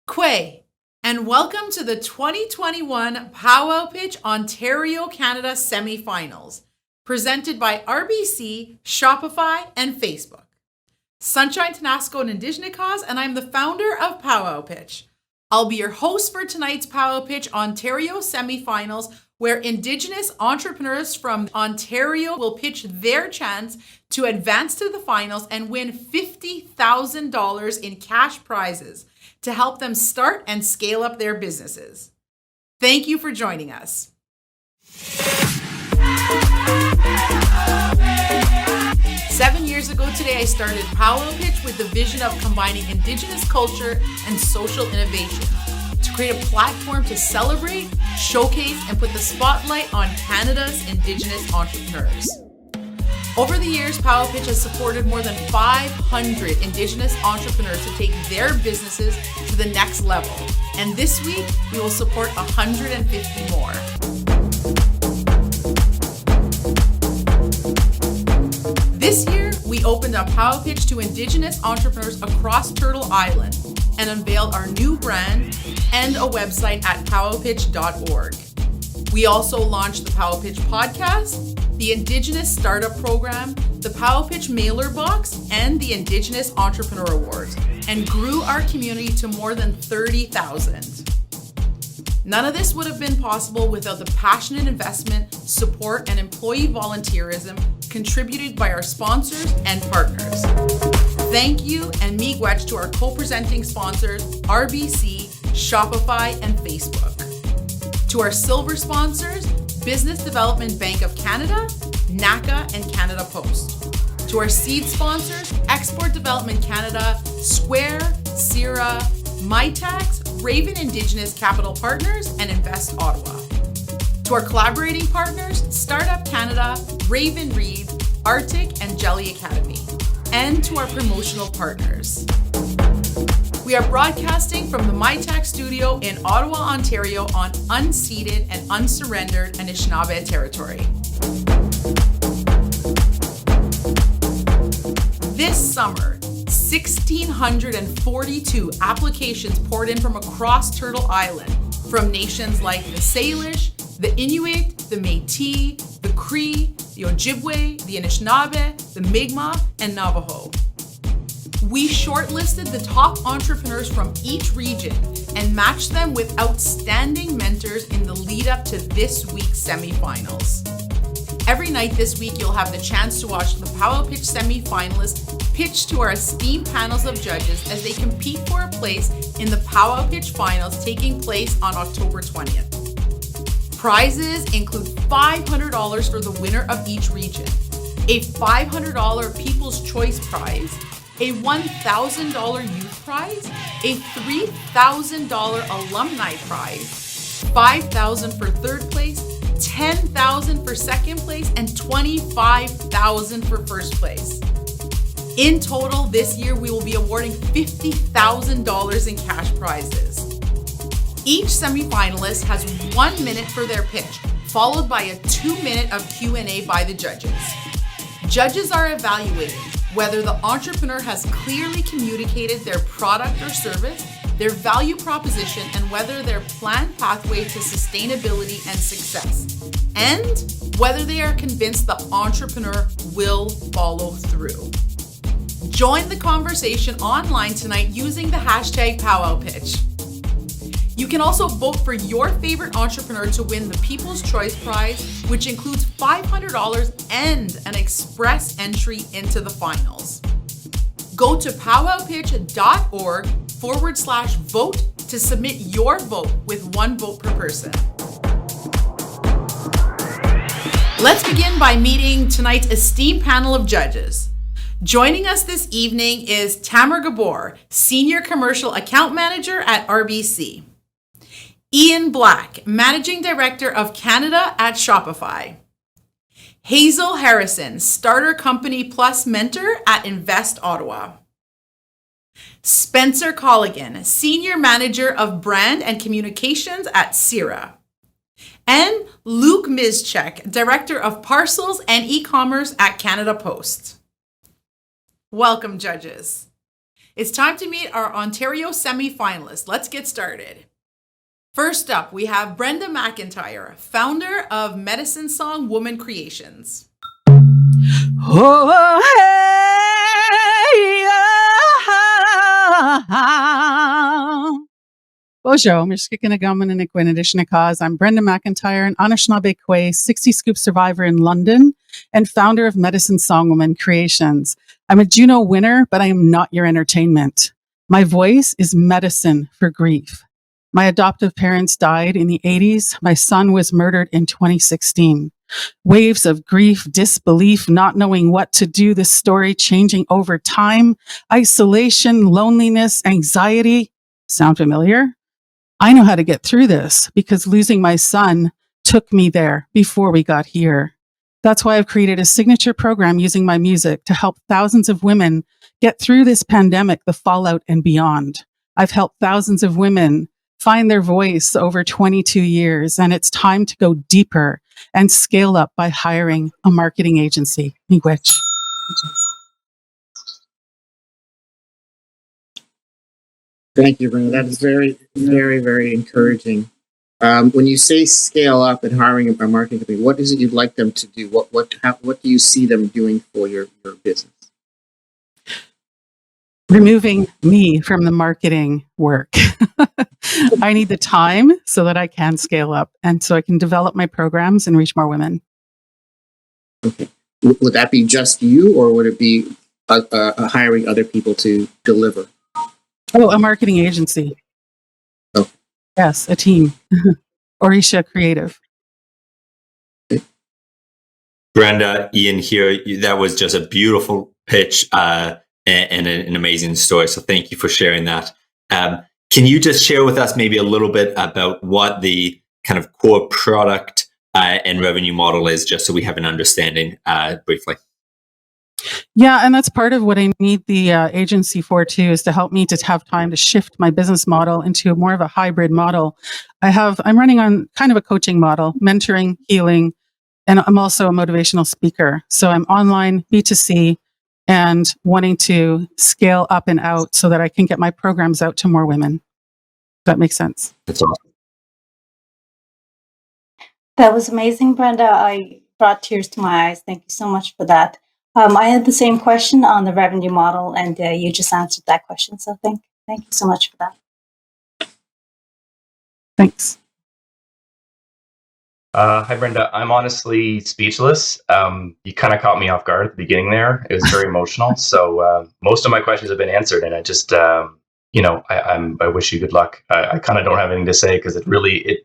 Kwe, and welcome to the 2021 Powwow Pitch Ontario Canada semifinals, presented by RBC, Shopify, and Facebook. Sunshine Tenasco and Indigenous, and I'm the founder of Powwow Pitch. I'll be your host for tonight's Powwow Pitch Ontario semifinals, where Indigenous entrepreneurs from Ontario will pitch their chance to advance to the finals and win $50,000 in cash prizes to help them start and scale up their businesses. Thank you for joining us. 7 years ago today, I started Powwow Pitch with the vision of combining Indigenous culture and social innovation to create a platform to celebrate, showcase, and put the spotlight on Canada's Indigenous entrepreneurs. Over the years, Powwow Pitch has supported more than 500 Indigenous entrepreneurs to take their businesses to the next level. And this week, we will support 150 more. This year, we opened up Powwow Pitch to Indigenous entrepreneurs across Turtle Island and unveiled our new brand and a website at powwowpitch.org. We also launched the Powwow Pitch podcast, the Indigenous Startup Program, the Powwow Pitch Mailer Box, and the Indigenous Entrepreneur Awards, and grew our community to more than 30,000. None of this would have been possible without the passionate investment, support, and employee volunteerism contributed by our sponsors and partners. Thank you and miigwech to our co-presenting sponsors, RBC, Shopify, and Facebook. To our silver sponsors, Business Development Bank of Canada, NACA, and Canada Post. To our seed sponsors, Export Development Canada, Square, Sierra, MyTax, Raven Indigenous Capital Partners, and Invest Ottawa. To our collaborating partners, Startup Canada, Raven Reed, Arctic, and Jelly Academy. And to our promotional partners. We are broadcasting from the MyTax studio in Ottawa, Ontario on unceded and unsurrendered Anishinaabe territory. This summer, 1,642 applications poured in from across Turtle Island, from nations like the Salish, the Inuit, the Métis, the Cree, the Ojibwe, the Anishinaabe, the Mi'kmaq, and Navajo. We shortlisted the top entrepreneurs from each region and matched them with outstanding mentors in the lead up to this week's semifinals. Every night this week, you'll have the chance to watch the Powwow Pitch semifinalists pitch to our esteemed panels of judges as they compete for a place in the Powwow Pitch finals taking place on October 20th. Prizes include $500 for the winner of each region, a $500 People's Choice Prize, a $1,000 youth prize, a $3,000 alumni prize, $5,000 for third place, $10,000 for second place, and $25,000 for first place. In total, this year we will be awarding $50,000 in cash prizes. Each semifinalist has 1 minute for their pitch, followed by a 2-minute of Q&A by the judges. Judges are evaluating whether the entrepreneur has clearly communicated their product or service, their value proposition, and whether their planned pathway to sustainability and success, and whether they are convinced the entrepreneur will follow through. Join the conversation online tonight using the hashtag #PowwowPitch. You can also vote for your favorite entrepreneur to win the People's Choice Prize, which includes $500 and an express entry into the finals. Go to powwowpitch.org/vote to submit your vote with 1 vote per person. Let's begin by meeting tonight's esteemed panel of judges. Joining us this evening is Tamar Gabor, Senior Commercial Account Manager at RBC. Ian Black, Managing Director of Canada at Shopify. Hazel Harrison, Starter Company Plus Mentor at Invest Ottawa. Spencer Colligan, Senior Manager of Brand and Communications at Sierra. And Luke Mischek, Director of Parcels and E-Commerce at Canada Post. Welcome, judges. It's time to meet our Ontario semi-finalists. Let's get started. First up, we have Brenda MacIntyre, founder of Medicine Song Woman Creations. Oh, hey, Bonjour, Mishkikina Gaman and Igwinadishnikaz. I'm Brenda MacIntyre, an Anishinaabe 60 Scoop survivor in London and founder of Medicine Song Woman Creations. I'm a Juno winner, but I am not your entertainment. My voice is medicine for grief. My adoptive parents died in the 80s. My son was murdered in 2016. Waves of grief, disbelief, not knowing what to do, this story changing over time, isolation, loneliness, anxiety. Sound familiar? I know how to get through this because losing my son took me there before we got here. That's why I've created a signature program using my music to help thousands of women get through this pandemic, the fallout, and beyond. I've helped thousands of women find their voice over 22 years, and it's time to go deeper and scale up by hiring a marketing agency. Miigwech. Thank you, Brenda. That is very, very, very encouraging. When you say scale up and hiring a marketing company, what is it you'd like them to do? What do you see them doing for your business? Removing me from the marketing work. I need the time so that I can scale up and so I can develop my programs and reach more women. Okay. Would that be just you, or would it be hiring other people to deliver? Oh, a marketing agency. Oh. Yes, a team. Orisha Creative. Brenda, Ian here. That was just a beautiful pitch and an amazing story. So thank you for sharing that. Can you just share with us maybe a little bit about what the kind of core product and revenue model is, just so we have an understanding briefly? Yeah, and that's part of what I need the agency for too, is to help me to have time to shift my business model into more of a hybrid model. I'm running on kind of a coaching model, mentoring, healing, and I'm also a motivational speaker. So I'm online, B2C, and wanting to scale up and out so that I can get my programs out to more women. That makes sense. That's awesome. That was amazing, Brenda. I brought tears to my eyes. Thank you so much for that. I had the same question on the revenue model, and you just answered that question. So thank you so much for that. Thanks. Hi, Brenda. I'm honestly speechless. You kind of caught me off guard at the beginning there. It was very emotional. So most of my questions have been answered, and I just, I wish you good luck. I kind of don't have anything to say because it really,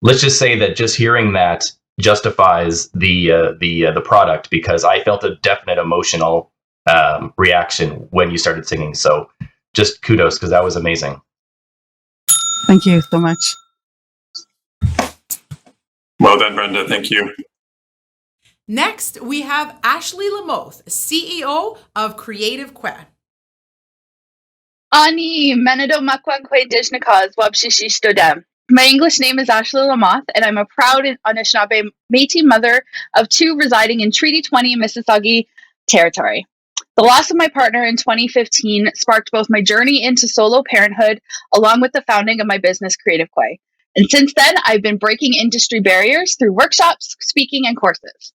let's just say that just hearing that justifies the product, because I felt a definite emotional reaction when you started singing. So just kudos, because that was amazing. Thank you so much. Well done, Brenda. Thank you. Next, we have Ashley Lamothe, CEO of Creative Kwe. Ani Menado Makwan Kwe Dijnikaz Wabshishi Stodem. My English name is Ashley Lamothe, and I'm a proud Anishinaabe Métis mother of two residing in Treaty 20 Mississauga territory. The loss of my partner in 2015 sparked both my journey into solo parenthood along with the founding of my business, Creative Kwe. And since then, I've been breaking industry barriers through workshops, speaking, and courses.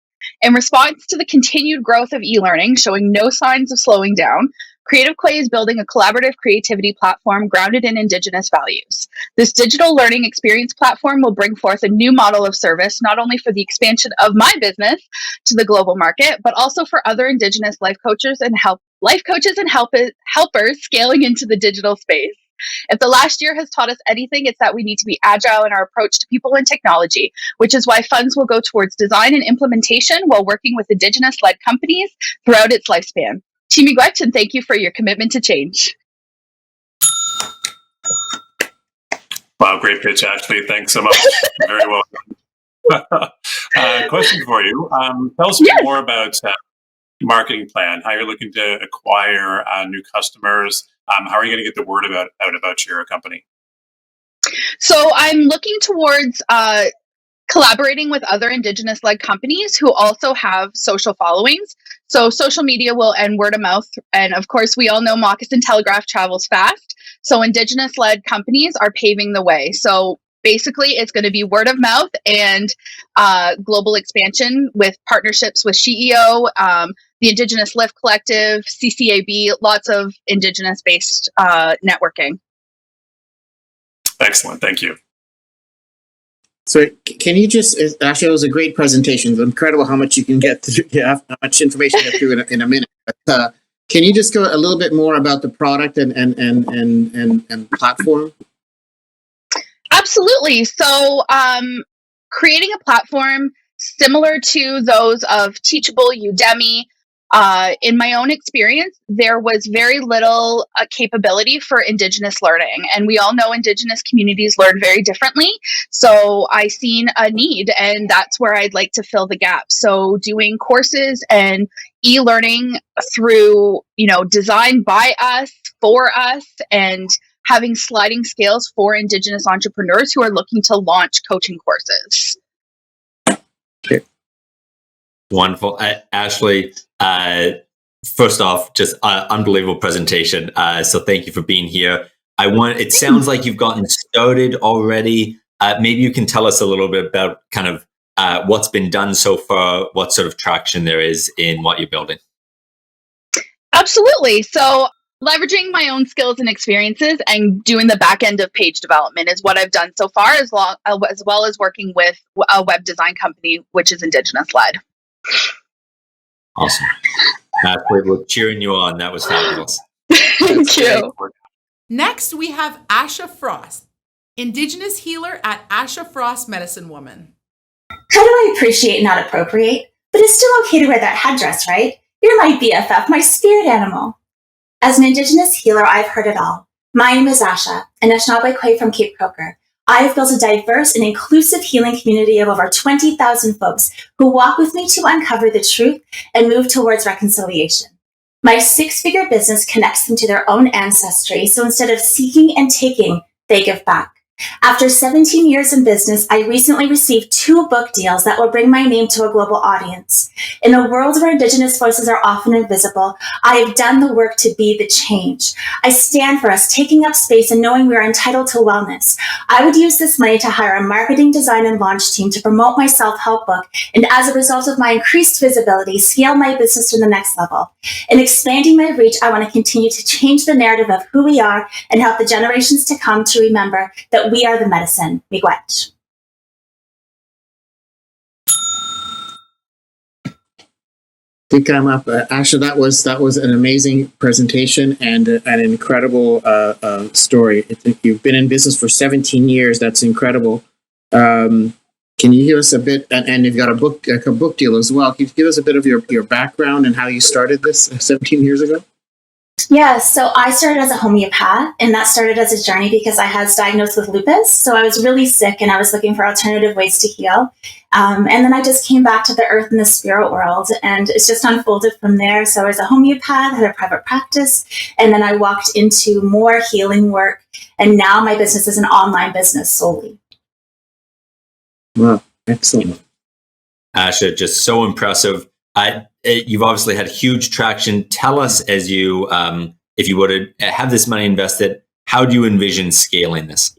In response to the continued growth of e-learning showing no signs of slowing down, Creative Kwe is building a collaborative creativity platform grounded in Indigenous values. This digital learning experience platform will bring forth a new model of service, not only for the expansion of my business to the global market, but also for other Indigenous life coaches and helpers scaling into the digital space. If the last year has taught us anything, it's that we need to be agile in our approach to people and technology, which is why funds will go towards design and implementation while working with Indigenous-led companies throughout its lifespan. Miigwech, and thank you for your commitment to change. Wow, great pitch, Ashley. Thanks so much. Very well done. Question for you. Tell us a bit more about marketing plan, how you're looking to acquire new customers. How are you going to get the word out about your company? So I'm looking towards collaborating with other Indigenous-led companies who also have social followings. So social media will and word of mouth. And of course, we all know Moccasin Telegraph travels fast. So Indigenous-led companies are paving the way. So basically, it's going to be word of mouth and global expansion with partnerships with SheEO, the Indigenous Lift Collective, CCAB, lots of Indigenous-based networking. Excellent. Thank you. So can you just, actually, it was a great presentation. It's incredible how much you can get through, how much information you get through in a minute. But, can you just go a little bit more about the product and platform? Absolutely. So creating a platform similar to those of Teachable, Udemy, in my own experience, there was very little capability for Indigenous learning. And we all know Indigenous communities learn very differently. So I seen a need, and that's where I'd like to fill the gap. So doing courses and e-learning through, designed by us, for us, and having sliding scales for Indigenous entrepreneurs who are looking to launch coaching courses. Okay. Wonderful. Ashley, first off, just unbelievable presentation. So thank you for being here. It sounds like you've gotten started already. Maybe you can tell us a little bit about kind of what's been done so far, what sort of traction there is in what you're building. Absolutely. So leveraging my own skills and experiences and doing the back end of page development is what I've done so far, as well as working with a web design company, which is Indigenous led. Awesome. We're cheering you on. That was fabulous. Thank you. Next, we have Asha Frost, Indigenous healer at Asha Frost Medicine Woman. How do I appreciate, not appropriate? But it's still okay to wear that headdress, right? You're my BFF, my spirit animal. As an Indigenous healer, I've heard it all. My name is Asha, an Anishinaabe from Cape Croker. I have built a diverse and inclusive healing community of over 20,000 folks who walk with me to uncover the truth and move towards reconciliation. My 6-figure business connects them to their own ancestry, so instead of seeking and taking, they give back. After 17 years in business, I recently received 2 book deals that will bring my name to a global audience. In a world where Indigenous voices are often invisible, I have done the work to be the change. I stand for us taking up space and knowing we are entitled to wellness. I would use this money to hire a marketing, design, and launch team to promote my self-help book, and as a result of my increased visibility, scale my business to the next level. In expanding my reach, I want to continue to change the narrative of who we are and help the generations to come to remember that we are the medicine. Miigwech. Think I'm up, Asha. That was an amazing presentation and an incredible story. I think you've been in business for 17 years. That's incredible. Can you give us a bit? And you've got a book deal as well. Can you give us a bit of your background and how you started this 17 years ago? Yeah, so I started as a homeopath, and that started as a journey because I was diagnosed with lupus. So I was really sick, and I was looking for alternative ways to heal. And then I just came back to the earth and the spirit world, and it's just unfolded from there. So I was a homeopath, had a private practice, and then I walked into more healing work. And now my business is an online business solely. Wow, excellent. Asha, just so impressive. You've obviously had huge traction. Tell us, as you, if you were to have this money invested, how do you envision scaling this?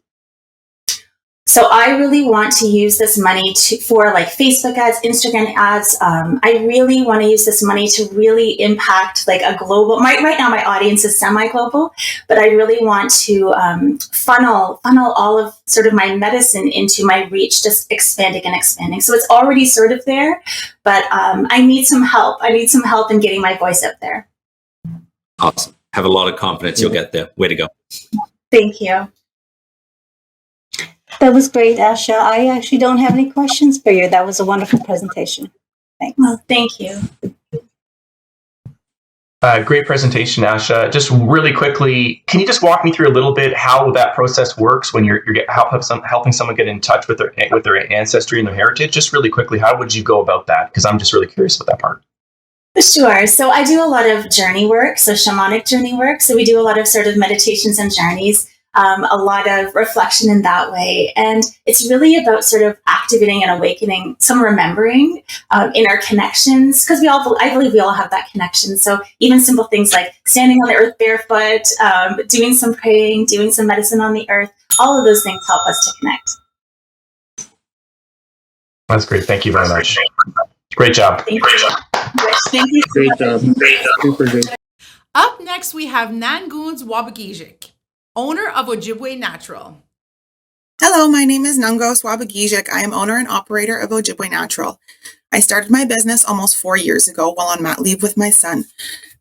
So I really want to use this money for like Facebook ads, Instagram ads. I really want to use this money to really impact like a global. Right now, my audience is semi-global, but I really want to funnel all of sort of my medicine into my reach, just expanding and expanding. So it's already sort of there, but I need some help. I need some help in getting my voice out there. Awesome. Have a lot of confidence you'll get there. Way to go. Thank you. That was great, Asha. I actually don't have any questions for you. That was a wonderful presentation. Thanks. Well, thank you. Great presentation, Asha. Just really quickly, can you just walk me through a little bit how that process works when you're helping someone get in touch with their ancestry and their heritage? Just really quickly, how would you go about that? Because I'm just really curious about that part. Sure. So I do a lot of journey work, so shamanic journey work. So we do a lot of sort of meditations and journeys. a lot of reflection in that way. And it's really about sort of activating and awakening some remembering inner connections, because I believe we all have that connection. So even simple things like standing on the earth barefoot, doing some praying, doing some medicine on the earth, all of those things help us to connect. That's great. Thank you very much. Great job. Thank you. Thank you. Great job. Super good. Up next, we have Nangoons Wabegijig, owner of Ojibwe Natural. Hello, my name is Nangoons Wabegijig. I am owner and operator of Ojibwe Natural. I started my business almost 4 years ago while on mat leave with my son.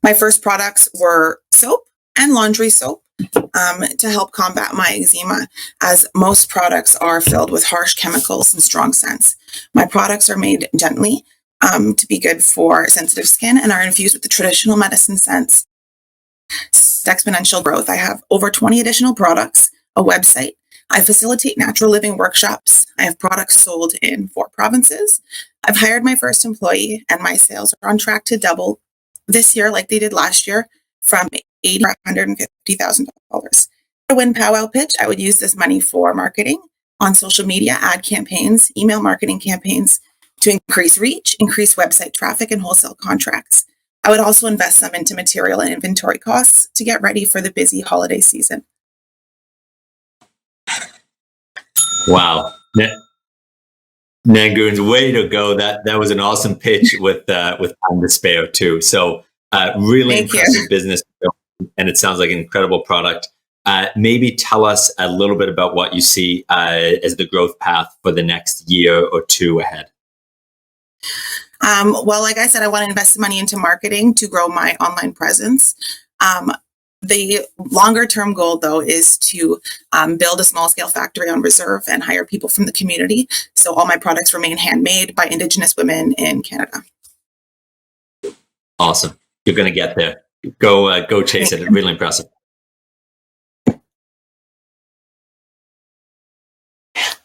My first products were soap and laundry soap to help combat my eczema, as most products are filled with harsh chemicals and strong scents. My products are made gently to be good for sensitive skin and are infused with the traditional medicine scents. Exponential growth. I have over 20 additional products, a website. I facilitate natural living workshops. I have products sold in 4 provinces. I've hired my first employee, and my sales are on track to double this year, like they did last year, from $80,000 to $150,000. To win powwow pitch, I would use this money for marketing on social media, ad campaigns, email marketing campaigns to increase reach, increase website traffic, and wholesale contracts. I would also invest some into material and inventory costs to get ready for the busy holiday season. Wow. Nangoons, way to go. That was an awesome pitch with time to spare too. So really Thank impressive you. business, and it sounds like an incredible product. Maybe tell us a little bit about what you see as the growth path for the next year or two ahead. Well, like I said, I want to invest money into marketing to grow my online presence. The longer term goal, though, is to build a small scale factory on reserve and hire people from the community. So all my products remain handmade by Indigenous women in Canada. Awesome. You're going to get there. Go chase it. Really impressive.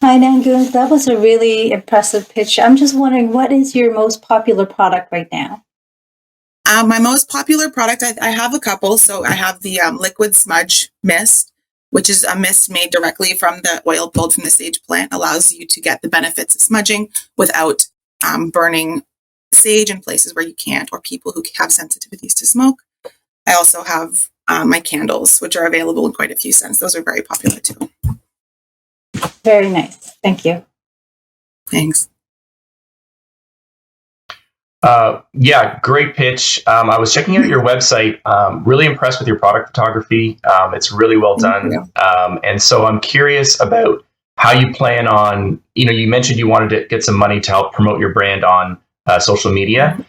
Hi, Nangoons. That was a really impressive pitch. I'm just wondering, what is your most popular product right now? My most popular product, I have a couple. So I have the liquid smudge mist, which is a mist made directly from the oil pulled from the sage plant, allows you to get the benefits of smudging without burning sage in places where you can't, or people who have sensitivities to smoke. I also have my candles, which are available in quite a few scents. Those are very popular too. Very nice. Thank you. Thanks. Yeah, great pitch. I was checking out your website. Really impressed with your product photography. It's really well done. And so I'm curious about how you plan on, you mentioned you wanted to get some money to help promote your brand on social media.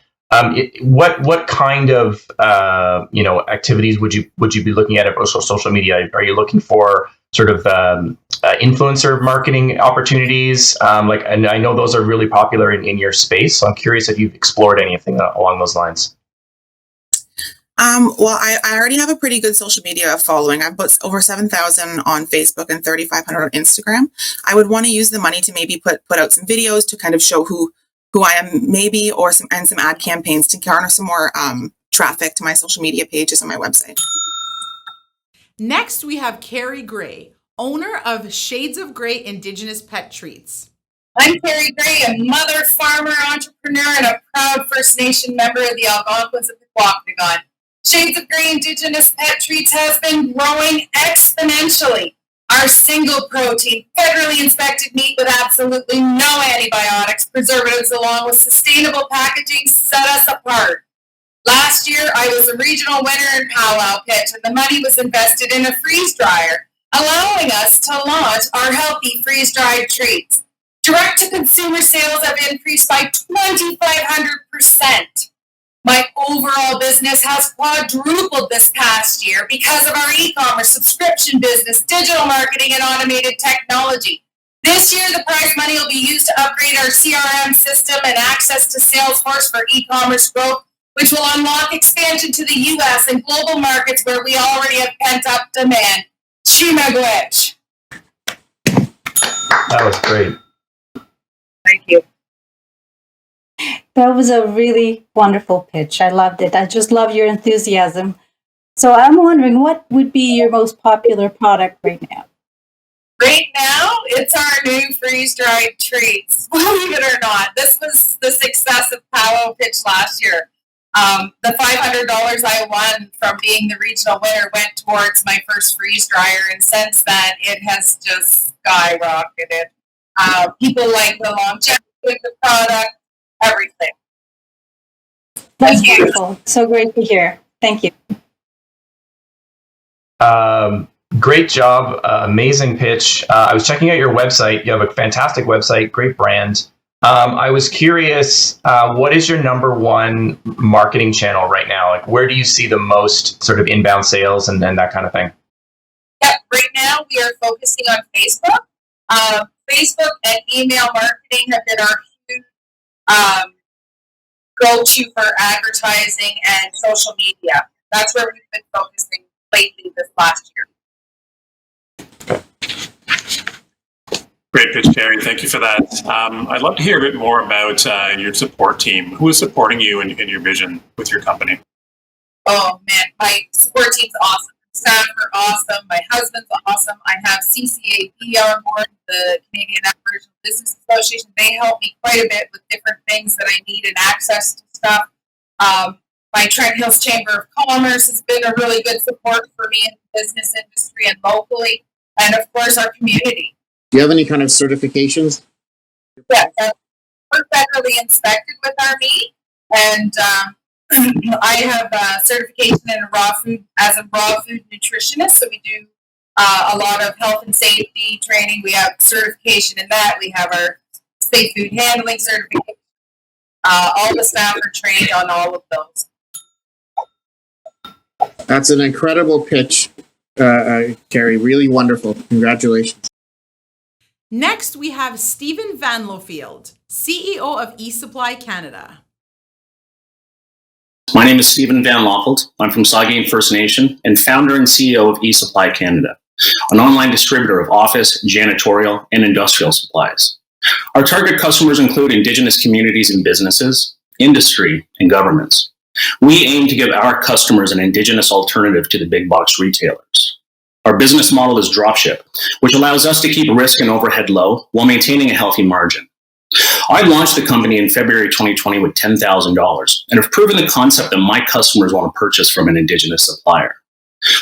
What kind of, activities would you be looking at social media? Are you looking for sort of influencer marketing opportunities? And I know those are really popular in your space. So I'm curious if you've explored anything along those lines. Well, I already have a pretty good social media following. I've put over 7,000 on Facebook and 3,500 on Instagram. I would want to use the money to maybe put out some videos to kind of show who I am, maybe, or some ad campaigns to garner some more traffic to my social media pages on my website. Next, we have Keri Gray, owner of Shades of Grey Indigenous Pet Treats. I'm Keri Gray, a mother, farmer, entrepreneur, and a proud First Nation member of the Algonquins of the Quapagon. Shades of Grey Indigenous Pet Treats has been growing exponentially. Our single protein, federally inspected meat with absolutely no antibiotics, preservatives, along with sustainable packaging set us apart. Last year, I was a regional winner in powwow pitch, and the money was invested in a freeze dryer, allowing us to launch our healthy freeze-dried treats. Direct-to-consumer sales have increased by 2,500%. My overall business has quadrupled this past year because of our e-commerce, subscription business, digital marketing, and automated technology. This year, the prize money will be used to upgrade our CRM system and access to Salesforce for e-commerce growth, which will unlock expansion to the U.S. and global markets where we already have pent-up demand. Chimagwech. That was great. Thank you. That was a really wonderful pitch. I loved it. I just love your enthusiasm. So I'm wondering, what would be your most popular product right now? Right now, it's our new freeze-dried treats. Believe it or not, this was the success of Powwow Pitch last year. The $500 I won from being the regional winner went towards my first freeze dryer, and since then it has just skyrocketed. People like the longevity of the product, everything. That's wonderful. So great to hear. Thank you. Great job. Amazing pitch. I was checking out your website. You have a fantastic website, great brand. I was curious, what is your number one marketing channel right now? Like, where do you see the most sort of inbound sales and that kind of thing? Yep. Right now we are focusing on Facebook. Facebook and email marketing have been our huge go-to for advertising and social media. That's where we've been focusing lately this last year. Great pitch, Keri. Thank you for that. I'd love to hear a bit more about your support team. Who is supporting you in your vision with your company? Oh man, my support team's awesome. Staff are awesome. My husband's awesome. I have CCAB on board, the Canadian Aboriginal Business Association. They help me quite a bit with different things that I need and access to stuff. My Trent Hills Chamber of Commerce has been a really good support for me in the business industry and locally. And of course, our community. Do you have any kind of certifications? Yes, we're federally inspected with our meat, and I have certification in as a raw food nutritionist. So we do a lot of health and safety training. We have certification in that. We have our safe food handling certification. All the staff are trained on all of those. That's an incredible pitch, Keri. Really wonderful. Congratulations. Next, we have Stephen Vanloffeld, CEO of eSupply Canada. My name is Stephen Vanloffeld. I'm from Saugeen First Nation and founder and CEO of eSupply Canada, an online distributor of office, janitorial, and industrial supplies. Our target customers include Indigenous communities and businesses, industry, and governments. We aim to give our customers an Indigenous alternative to the big box retailers. Our business model is dropship, which allows us to keep risk and overhead low while maintaining a healthy margin. I launched the company in February 2020 with $10,000 and have proven the concept that my customers want to purchase from an Indigenous supplier.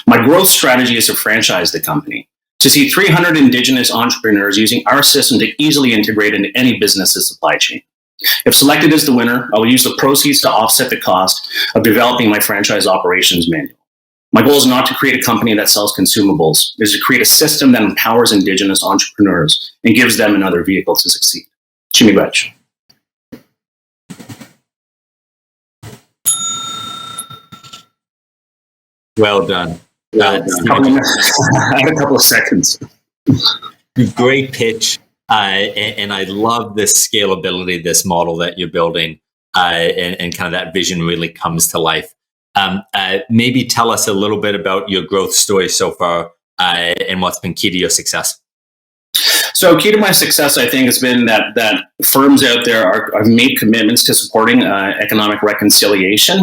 My growth strategy is to franchise the company, to see 300 Indigenous entrepreneurs using our system to easily integrate into any business's supply chain. If selected as the winner, I will use the proceeds to offset the cost of developing my franchise operations manual. My goal is not to create a company that sells consumables. It is to create a system that empowers Indigenous entrepreneurs and gives them another vehicle to succeed. Chimibach. Well done. I had a couple of seconds. Great pitch. And I love this scalability, this model that you're building, and kind of that vision really comes to life. Maybe tell us a little bit about your growth story so far and what's been key to your success. So key to my success, I think, has been that firms out there have made commitments to supporting economic reconciliation.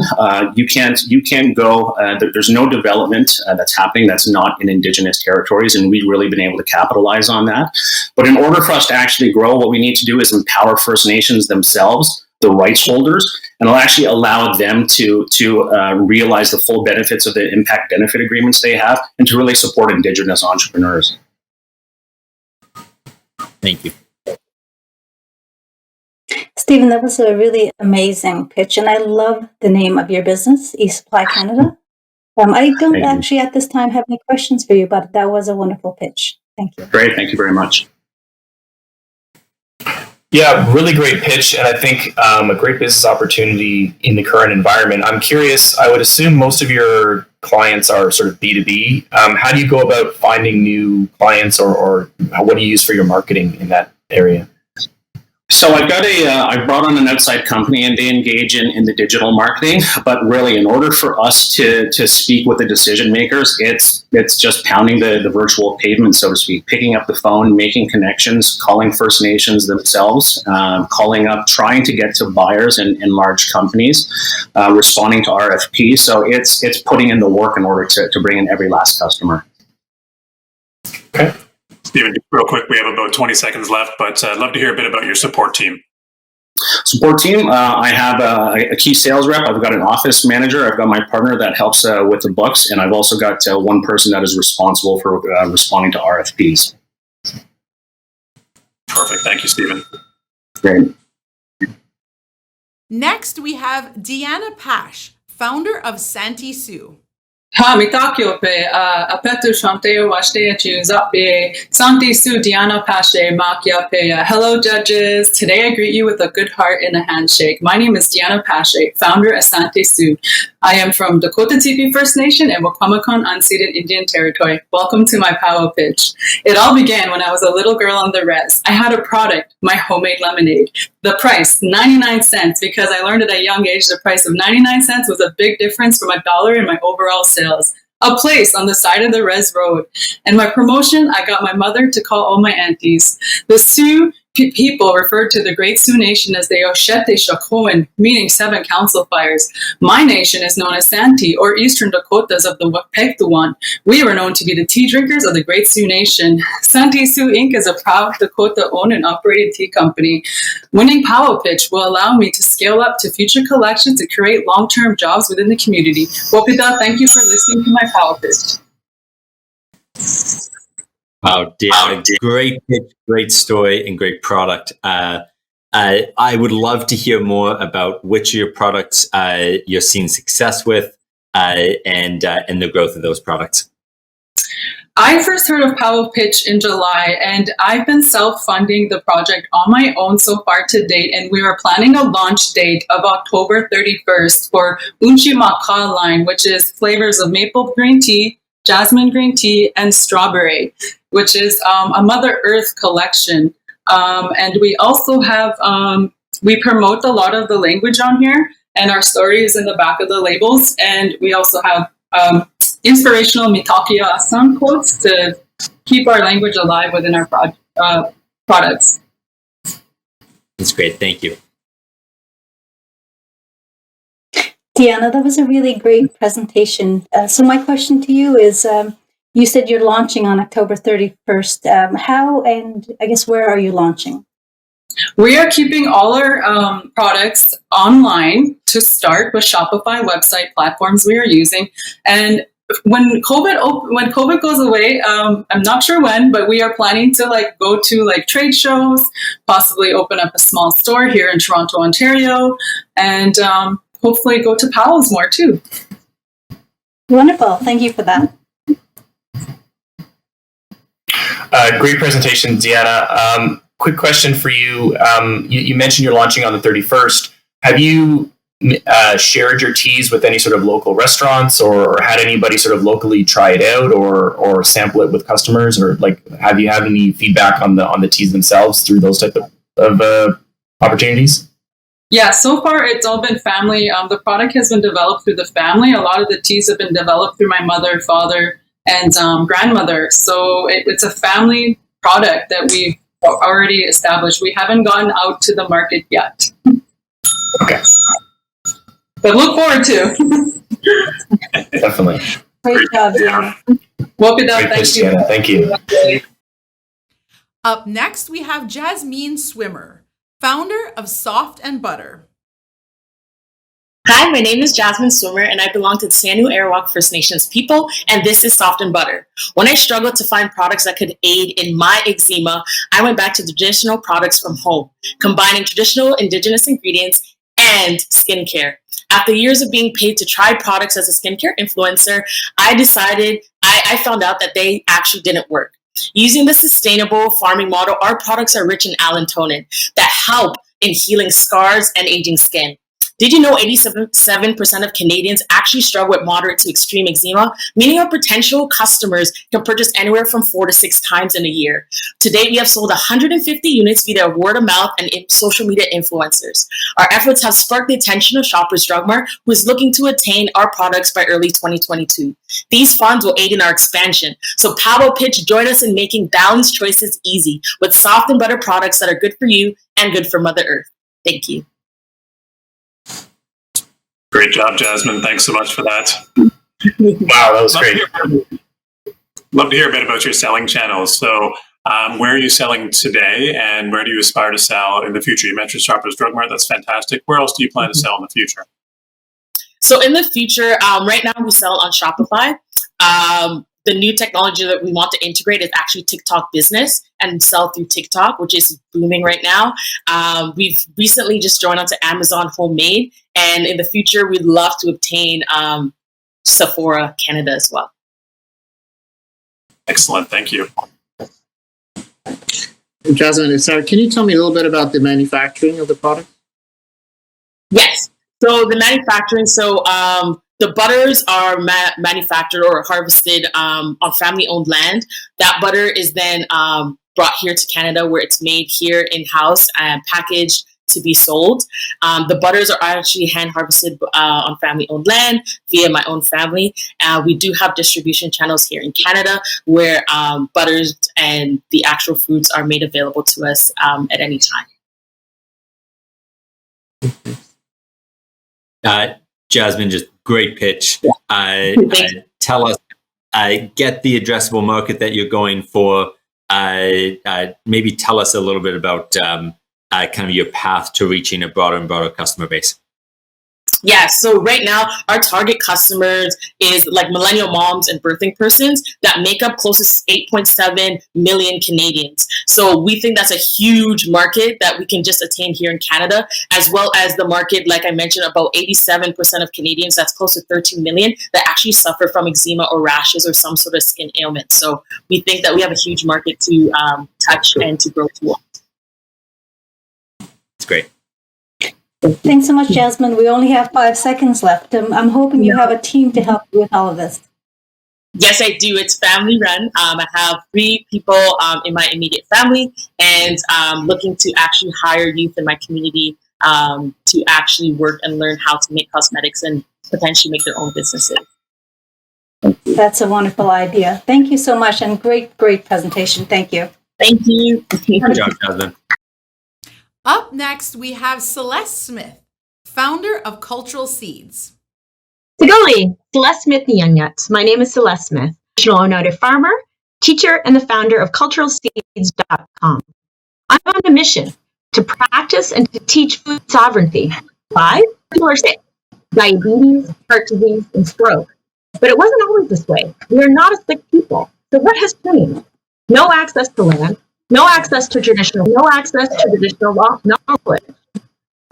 You can't go. There's no development that's happening that's not in Indigenous territories, and we've really been able to capitalize on that. But in order for us to actually grow, what we need to do is empower First Nations themselves, the rights holders, and it'll actually allow them to realize the full benefits of the impact benefit agreements they have, and to really support Indigenous entrepreneurs. Thank you. Stephen, that was a really amazing pitch, and I love the name of your business, eSupply Canada. I don't actually at this time have any questions for you, but that was a wonderful pitch. Thank you. Great, thank you very much. Yeah, really great pitch, and I think a great business opportunity in the current environment. I'm curious, I would assume most of your clients are sort of B2B. How do you go about finding new clients, or what do you use for your marketing in that area? So I brought on an outside company and they engage in the digital marketing, but really in order for us to speak with the decision makers, it's just pounding the virtual pavement, so to speak, picking up the phone, making connections, calling First Nations themselves, calling up, trying to get to buyers in large companies, responding to RFP. So it's putting in the work in order to bring in every last customer. Okay. Stephen, real quick, we have about 20 seconds left, but I'd love to hear a bit about your support team. Support team, I have a key sales rep. I've got an office manager. I've got my partner that helps with the books. And I've also got one person that is responsible for responding to RFPs. Perfect. Thank you, Stephen. Great. Next, we have Deanna Pash, founder of Santee Sioux. Ha mitakyo pe apetu shanteo washte zape Santee Sioux Deanna Pash makya pe. Hello judges. Today I greet you with a good heart and a handshake. My name is Deanna Pash, founder of Santee Sioux. I am from Dakota Teepee First Nation and Wakwamakan unceded Indian Territory. Welcome to my powwow pitch. It all began when I was a little girl on the res. I had a product, my homemade lemonade. The price, 99 cents, because I learned at a young age the price of 99 cents was a big difference from $1 in my overall sales. A place on the side of the res road. And my promotion, I got my mother to call all my aunties. The Sioux people referred to the Great Sioux Nation as the Oshete Shakoan, meaning 7 council fires. My nation is known as Santee, or Eastern Dakotas of the Wapegtuwan. We were known to be the tea drinkers of the Great Sioux Nation. Santee Sioux Inc. is a proud Dakota-owned and operated tea company. Winning Powwow Pitch will allow me to scale up to future collections and create long-term jobs within the community. Wopida, thank you for listening to my Powwow Pitch. Wow, Deanna, great pitch, great story, and great product. I would love to hear more about which of your products you're seeing success with and the growth of those products. I first heard of Powwow Pitch in July, and I've been self-funding the project on my own so far to date, and we are planning a launch date of October 31st for Unchi Maka line, which is flavors of maple green tea, jasmine green tea, and strawberry, which is a Mother Earth collection. And we also have, we promote a lot of the language on here, and our story is in the back of the labels. And we also have inspirational Mitakia Asan quotes to keep our language alive within our products. That's great. Thank you. Deanna, that was a really great presentation. So my question to you is, you said you're launching on October 31st. How and I guess where are you launching? We are keeping all our products online to start with Shopify website platforms we are using. And when COVID goes away, I'm not sure when, but we are planning to go to trade shows, possibly open up a small store here in Toronto, Ontario, and hopefully go to powwows more too. Wonderful. Thank you for that. Great presentation, Deanna. Quick question for you. You mentioned you're launching on the 31st. Have you shared your teas with any sort of local restaurants or had anybody sort of locally try it out or sample it with customers? Or have you had any feedback on the teas themselves through those type of opportunities? Yeah, so far it's all been family. The product has been developed through the family. A lot of the teas have been developed through my mother, father, and grandmother. So it's a family product that we've already established. We haven't gone out to the market yet. Okay. But look forward to. Definitely. Great job, Deanna. Thank you. Deanna. Thank you. Up next, we have Jasmeen Swimmer, founder of Soft and Butter. Hi, my name is Jasmeen Swimmer, and I belong to the Sanu Arawak First Nations people, and this is Soft and Butter. When I struggled to find products that could aid in my eczema, I went back to traditional products from home, combining traditional Indigenous ingredients and skincare. After years of being paid to try products as a skincare influencer, I found out that they actually didn't work. Using the sustainable farming model, our products are rich in allantonin that help in healing scars and aging skin. Did you know 87% of Canadians actually struggle with moderate to extreme eczema, meaning our potential customers can purchase anywhere from 4 to 6 times in a year. To date, we have sold 150 units via word of mouth and social media influencers. Our efforts have sparked the attention of Shoppers Drug Mart, who is looking to attain our products by early 2022. These funds will aid in our expansion. So Pabo Pitch, join us in making balanced choices easy with soft and butter products that are good for you and good for Mother Earth. Thank you. Great job, Jasmine. Thanks so much for that. Wow, that was great. Love to hear a bit about your selling channels. So where are you selling today and where do you aspire to sell in the future? You mentioned Shoppers Drug Mart. That's fantastic. Where else do you plan to sell in the future? So in the future, right now we sell on Shopify. The new technology that we want to integrate is actually TikTok business and sell through TikTok, which is booming right now. We've recently just joined onto Amazon Homemade, and in the future, we'd love to obtain Sephora Canada as well. Excellent. Thank you. Jasmine, sorry, can you tell me a little bit about the manufacturing of the product? Yes. So the manufacturing, the butters are manufactured or harvested on family-owned land. That butter is then brought here to Canada, where it's made here in-house and packaged to be sold. The butters are actually hand-harvested on family-owned land via my own family. We do have distribution channels here in Canada where butters and the actual fruits are made available to us at any time. Jasmine, just great pitch. Tell us, get the addressable market that you're going for. Maybe tell us a little bit about kind of your path to reaching a broader and broader customer base. Yeah, so right now, our target customers is like millennial moms and birthing persons that make up close to 8.7 million Canadians. So we think that's a huge market that we can just attain here in Canada, as well as the market, like I mentioned, about 87% of Canadians, that's close to 13 million, that actually suffer from eczema or rashes or some sort of skin ailment. So we think that we have a huge market to touch and to grow towards. It's great. Thanks so much, Jasmine. We only have 5 seconds left. I'm hoping you have a team to help you with all of this. Yes, I do. It's family run. I have 3 people in my immediate family, and looking to actually hire youth in my community to actually work and learn how to make cosmetics and potentially make their own businesses. That's a wonderful idea. Thank you so much, and great presentation. Thank you. Thank you. Good job, Jasmine. Up next, we have Celeste Smith, founder of Cultural Seeds. Sigoli, Celeste Smith Nyanyat. My name is Celeste Smith, traditional Oneida farmer, teacher, and the founder of CulturalSeeds.com. I'm on a mission to practice and to teach food sovereignty. Why? People are sick, diabetes, heart disease, and stroke. But it wasn't always this way. We are not a sick people. So what has changed? No access to land. No access to traditional knowledge.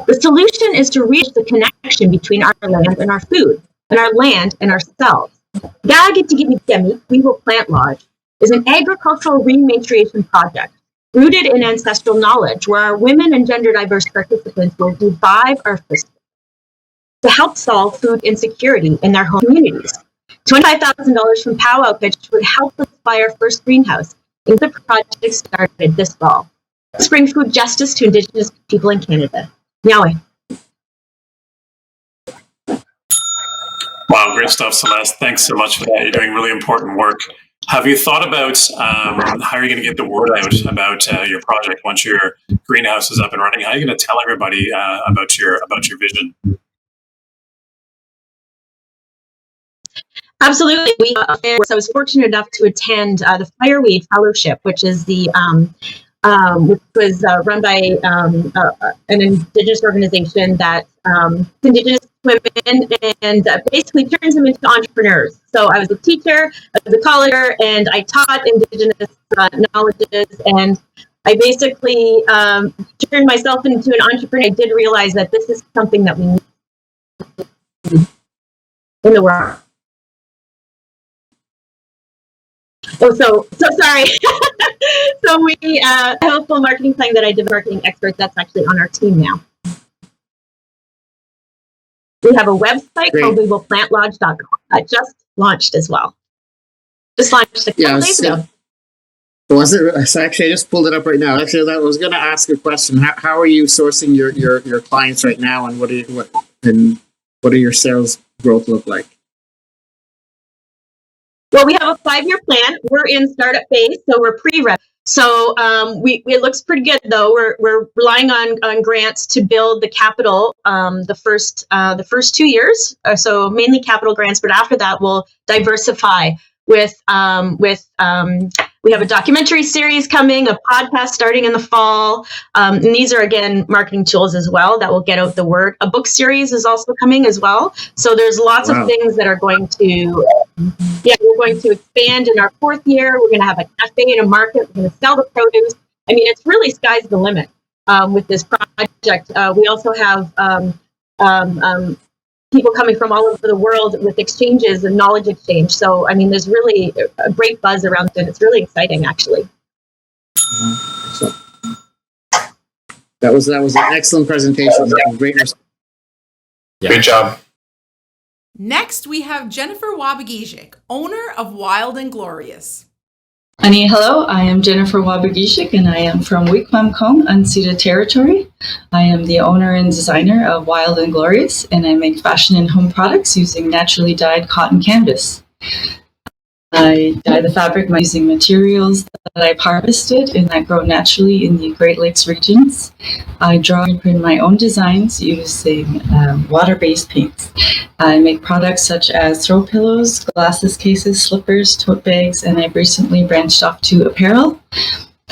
The solution is to reach the connection between our land and our food, and our land and ourselves. Gagit We Will Plant Lodge is an agricultural rematriation project rooted in ancestral knowledge where our women and gender diverse participants will revive our food to help solve food insecurity in their home communities. $25,000 from Powwow Pitch would help us buy our first greenhouse. The project started this fall. Let's bring food justice to Indigenous people in Canada. Nyawe. Wow, great stuff, Celeste. Thanks so much for that. You're doing really important work. Have you thought about how are you going to get the word out about your project once your greenhouse is up and running? How are you going to tell everybody about your vision? Absolutely. So I was fortunate enough to attend the Fireweed Fellowship, which is the which was run by an Indigenous organization that Indigenous women and basically turns them into entrepreneurs. So I was a teacher, I was a colleaguer, and I taught Indigenous knowledges, and I basically turned myself into an entrepreneur. I did realize that this is something that we need in the world. Oh, so sorry. So we have a full marketing plan that I did, marketing expert that's actually on our team now. We have a website called WeWillPlantLodge.com that just launched as well. Just launched a couple days ago. Was it? So actually, I just pulled it up right now. Actually, I was going to ask a question. How are you sourcing your clients right now, and what are your sales growth look like? Well, we have a 5-year plan. We're in startup phase, so we're pre-rev. So it looks pretty good, though. We're relying on grants to build the capital the first 2 years. So mainly capital grants, but after that, we'll diversify with we have a documentary series coming, a podcast starting in the fall. And these are, again, marketing tools as well that will get out the word. A book series is also coming as well. So there's lots of things that are going to, we're going to expand in our 4th year. We're going to have a cafe and a market. We're going to sell the produce. I mean, it's really sky's the limit with this project. We also have people coming from all over the world with exchanges and knowledge exchange. So, I mean, there's really a great buzz around it. It's really exciting, actually. So that was an excellent presentation. Great. Good job. Next, we have Jennifer Wabegijig, owner of Wild and Glorious. Ani, hello, I am Jennifer Wabegijig and I am from Wickwamcombe, unceded territory. I am the owner and designer of Wild and Glorious, and I make fashion and home products using naturally dyed cotton canvas. I dye the fabric using materials that I've harvested and that grow naturally in the Great Lakes regions. I draw and print my own designs using water-based paints. I make products such as throw pillows, glasses cases, slippers, tote bags, and I've recently branched off to apparel.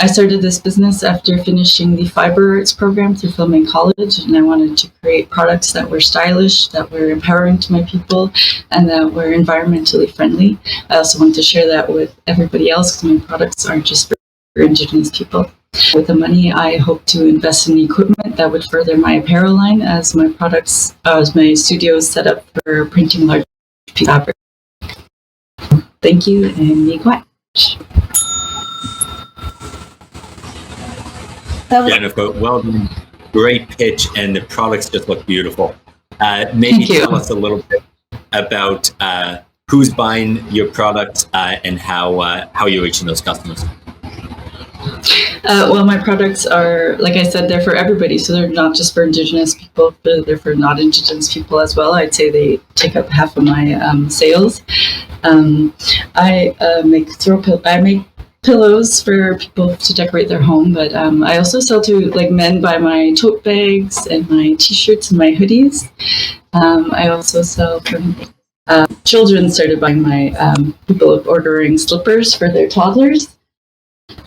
I started this business after finishing the fiber arts program through Filming College, and I wanted to create products that were stylish, that were empowering to my people, and that were environmentally friendly. I also want to share that with everybody else because my products aren't just for Indigenous people. With the money, I hope to invest in equipment that would further my apparel line as my products, as my studio is set up for printing large pieces of fabric. Thank you, and be quiet. Jennifer, well done. Great pitch, and the products just look beautiful. Maybe tell us a little bit about who's buying your products and how you're reaching those customers. Well, my products are, like I said, they're for everybody. So they're not just for Indigenous people, but they're for not Indigenous people as well. I'd say they take up half of my sales. I make pillows for people to decorate their home, but I also sell to men buy my tote bags and my t-shirts and my hoodies. I also sell from children started buying my people ordering slippers for their toddlers.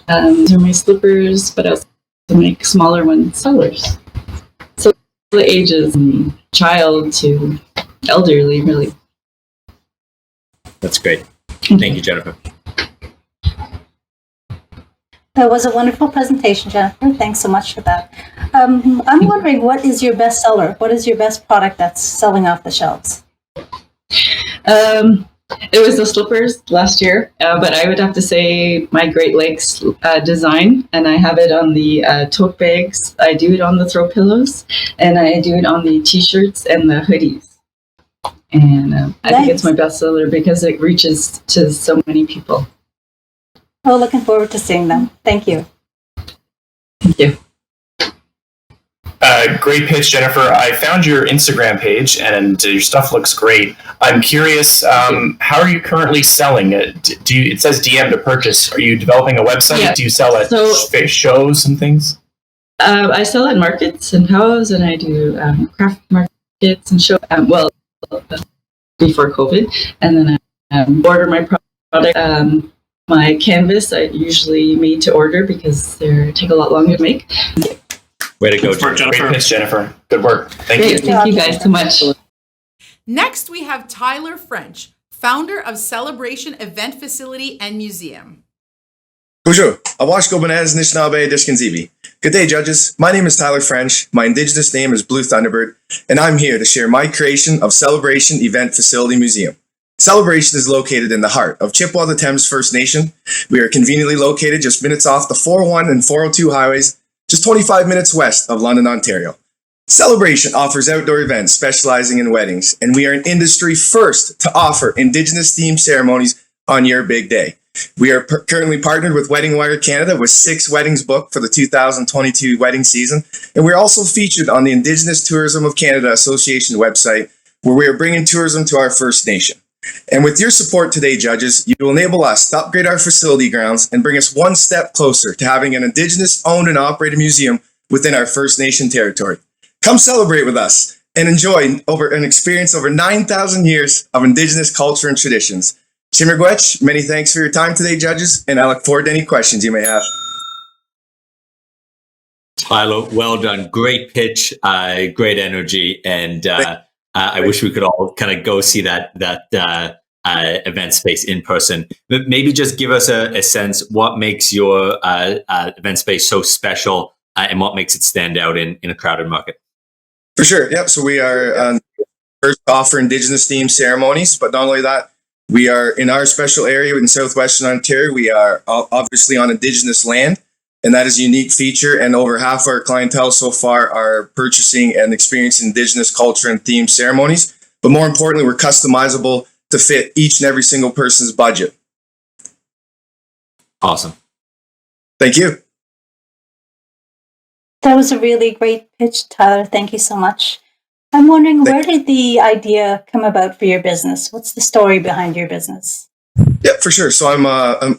These are my slippers, but I also make smaller ones, sellers. So the ages, from child to elderly, really. That's great. Thank you, Jennifer. That was a wonderful presentation, Jennifer. Thanks so much for that. I'm wondering, what is your best seller? What is your best product that's selling off the shelves? It was the slippers last year, but I would have to say my Great Lakes design, and I have it on the tote bags. I do it on the throw pillows, and I do it on the t-shirts and the hoodies. And I think it's my best seller because it reaches to so many people. Oh, looking forward to seeing them. Thank you. Thank you. Great pitch, Jennifer. I found your Instagram page and your stuff looks great. I'm curious, how are you currently selling it? It says DM to purchase. Are you developing a website? Yeah. Do you sell at shows and things? I sell at markets and POWs, and I do craft markets and show. Before COVID, and then I order my product. My canvas I usually made to order because they take a lot longer to make. Way to go, Jennifer. Great pitch, Jennifer. Good work. Thank you. Thank you guys so much. Next, we have Tyler French, founder of Celebration Event Facility and Museum. Bonjour. Awash Gobinez Nishnawbe Dishkinzibi. Good day, judges. My name is Tyler French. My Indigenous name is Blue Thunderbird, and I'm here to share my creation of Celebration Event Facility Museum. Celebration is located in the heart of Chippewa-the-Thames First Nation. We are conveniently located just minutes off the 401 and 402 highways, just 25 minutes west of London, Ontario. Celebration offers outdoor events specializing in weddings, and we are an industry first to offer Indigenous themed ceremonies on your big day. We are currently partnered with Wedding Wire Canada with 6 weddings booked for the 2022 wedding season, and we're also featured on the Indigenous Tourism of Canada Association website, where we are bringing tourism to our First Nation. And with your support today, judges, you will enable us to upgrade our facility grounds and bring us one step closer to having an Indigenous owned and operated museum within our First Nation territory. Come celebrate with us and enjoy an experience over 9,000 years of Indigenous culture and traditions. Chimmergwech, many thanks for your time today, judges, and I look forward to any questions you may have. Tyler, well done. Great pitch, great energy, and I wish we could all kind of go see that event space in person. But maybe just give us a sense what makes your event space so special and what makes it stand out in a crowded market. For sure. Yep. So we are first to offer Indigenous themed ceremonies, but not only that, we are in our special area in southwestern Ontario. We are obviously on Indigenous land, and that is a unique feature. And over half our clientele so far are purchasing and experiencing Indigenous culture and themed ceremonies. But more importantly, we're customizable to fit each and every single person's budget. Awesome. Thank you. That was a really great pitch, Tyler. Thank you so much. I'm wondering, where did the idea come about for your business? What's the story behind your business? Yeah, for sure. So I'm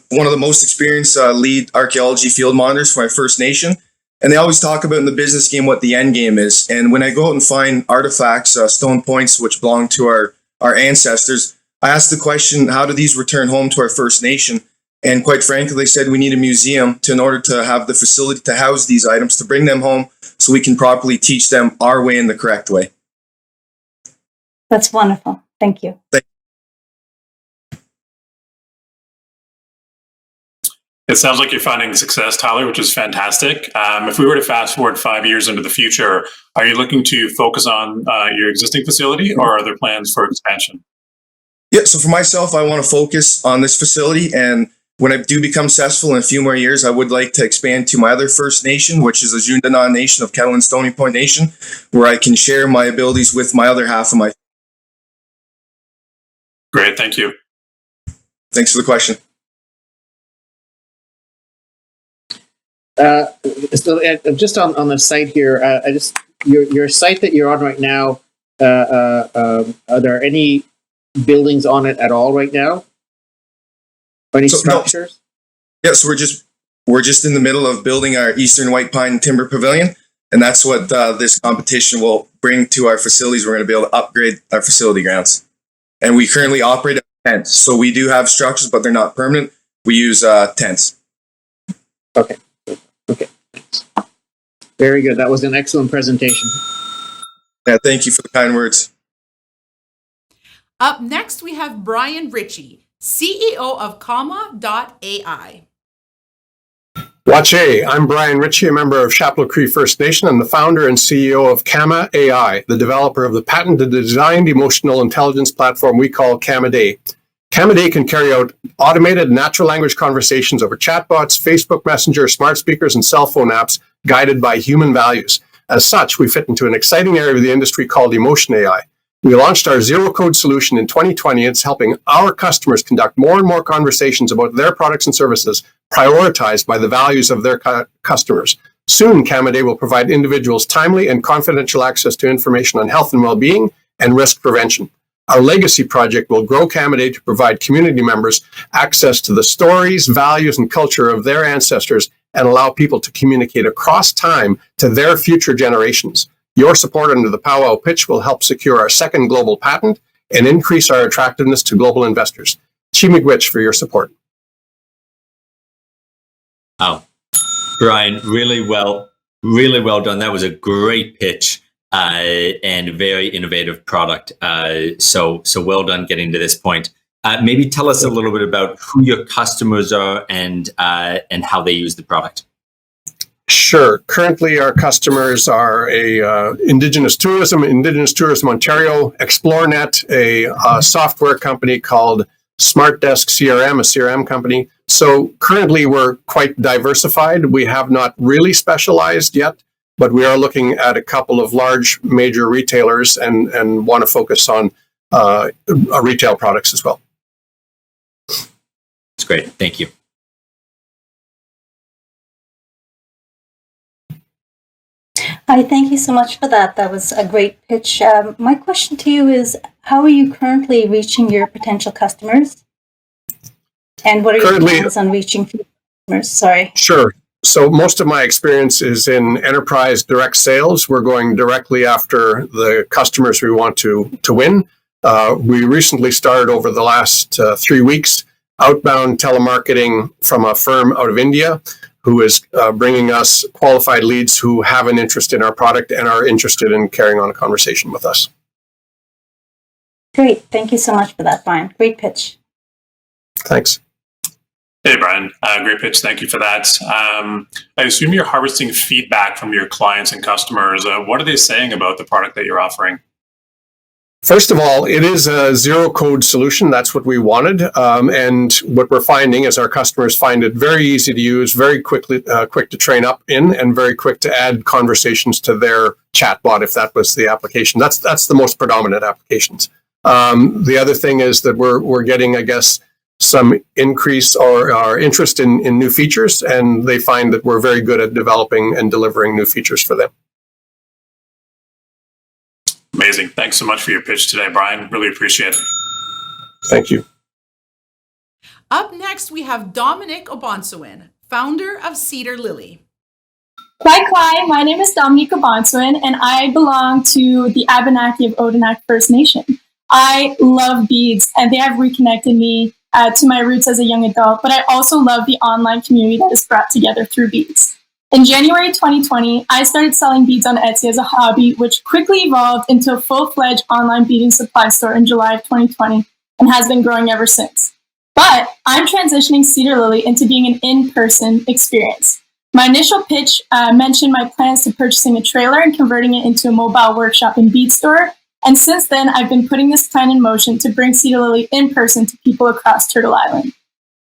one of the most experienced lead archaeology field monitors for my First Nation. And they always talk about in the business game what the end game is. And when I go out and find artifacts, stone points, which belong to our ancestors, I ask the question, how do these return home to our First Nation? And quite frankly, they said we need a museum in order to have the facility to house these items, to bring them home so we can properly teach them our way and the correct way. That's wonderful. Thank you. It sounds like you're finding success, Tyler, which is fantastic. If we were to fast forward 5 years into the future, are you looking to focus on your existing facility, or are there plans for expansion? Yeah, so for myself, I want to focus on this facility. And when I do become successful in a few more years, I would like to expand to my other First Nation, which is the Jundana Nation of Kettle and Stony Point Nation, where I can share my abilities with my other half of my. Great, thank you. Thanks for the question. So just on the site here, your site that you're on right now, are there any buildings on it at all right now? Any structures? No. Yeah, so we're just in the middle of building our Eastern White Pine Timber Pavilion, and that's what this competition will bring to our facilities. We're going to be able to upgrade our facility grounds, and we currently operate tents. So we do have structures, but they're not permanent. We use tents. Okay. Thanks. Very good. That was an excellent presentation. Yeah, thank you for the kind words. Up next, we have Brian Ritchie, CEO of Comma.ai. Wache, I'm Brian Ritchie, a member of Chapel Cree First Nation and the founder and CEO of Comma.ai, the developer of the patented designed emotional intelligence platform we call Comma.ai. Comma.ai can carry out automated natural language conversations over chatbots, Facebook Messenger, smart speakers, and cell phone apps guided by human values. As such, we fit into an exciting area of the industry called Emotion AI. We launched our zero-code solution in 2020. It's helping our customers conduct more and more conversations about their products and services prioritized by the values of their customers. Soon, Comma.ai will provide individuals timely and confidential access to information on health and well-being and risk prevention. Our legacy project will grow Comma.ai to provide community members access to the stories, values, and culture of their ancestors and allow people to communicate across time to their future generations. Your support under the powwow pitch will help secure our second global patent and increase our attractiveness to global investors. Chimigwich for your support. Wow. Brian, really well done. That was a great pitch. And a very innovative product. So well done getting to this point. Maybe tell us a little bit about who your customers are and how they use the product. Sure. Currently, our customers are Indigenous Tourism Ontario, ExploreNet, a software company called SmartDesk CRM, a CRM company. So currently, we're quite diversified. We have not really specialized yet. but we are looking at a couple of large major retailers and want to focus on retail products as well. That's great. Thank you. Hi, thank you so much for that. That was a great pitch. My question to you is, how are you currently reaching your potential customers? And what are your plans on reaching customers? Sorry. Sure. So most of my experience is in enterprise direct sales. We're going directly after the customers we want to win. We recently started over the last 3 weeks outbound telemarketing from a firm out of India who is bringing us qualified leads who have an interest in our product and are interested in carrying on a conversation with us. Great. Thank you so much for that, Brian. Great pitch. Thanks. Hey, Brian. Great pitch. Thank you for that. I assume you're harvesting feedback from your clients and customers. What are they saying about the product that you're offering? First of all, it is a zero-code solution. That's what we wanted. And what we're finding is our customers find it very easy to use, very quick to train up in, and very quick to add conversations to their chatbot if that was the application. That's the most predominant applications. The other thing is that we're getting, I guess, some increase or interest in new features, and they find that we're very good at developing and delivering new features for them. Amazing. Thanks so much for your pitch today, Brian. Really appreciate it. Thank you. Up next, we have Dominique O'Bonsawin, founder of Cedar Lily. Kwai, my name is Dominique O'Bonsawin, and I belong to the Abenaki of Odanak First Nation. I love beads, and they have reconnected me to my roots as a young adult, but I also love the online community that is brought together through beads. In January 2020, I started selling beads on Etsy as a hobby, which quickly evolved into a full-fledged online beading supply store in July of 2020 and has been growing ever since. But I'm transitioning Cedar Lily into being an in-person experience. My initial pitch mentioned my plans to purchasing a trailer and converting it into a mobile workshop and bead store. And since then, I've been putting this plan in motion to bring Cedar Lily in person to people across Turtle Island.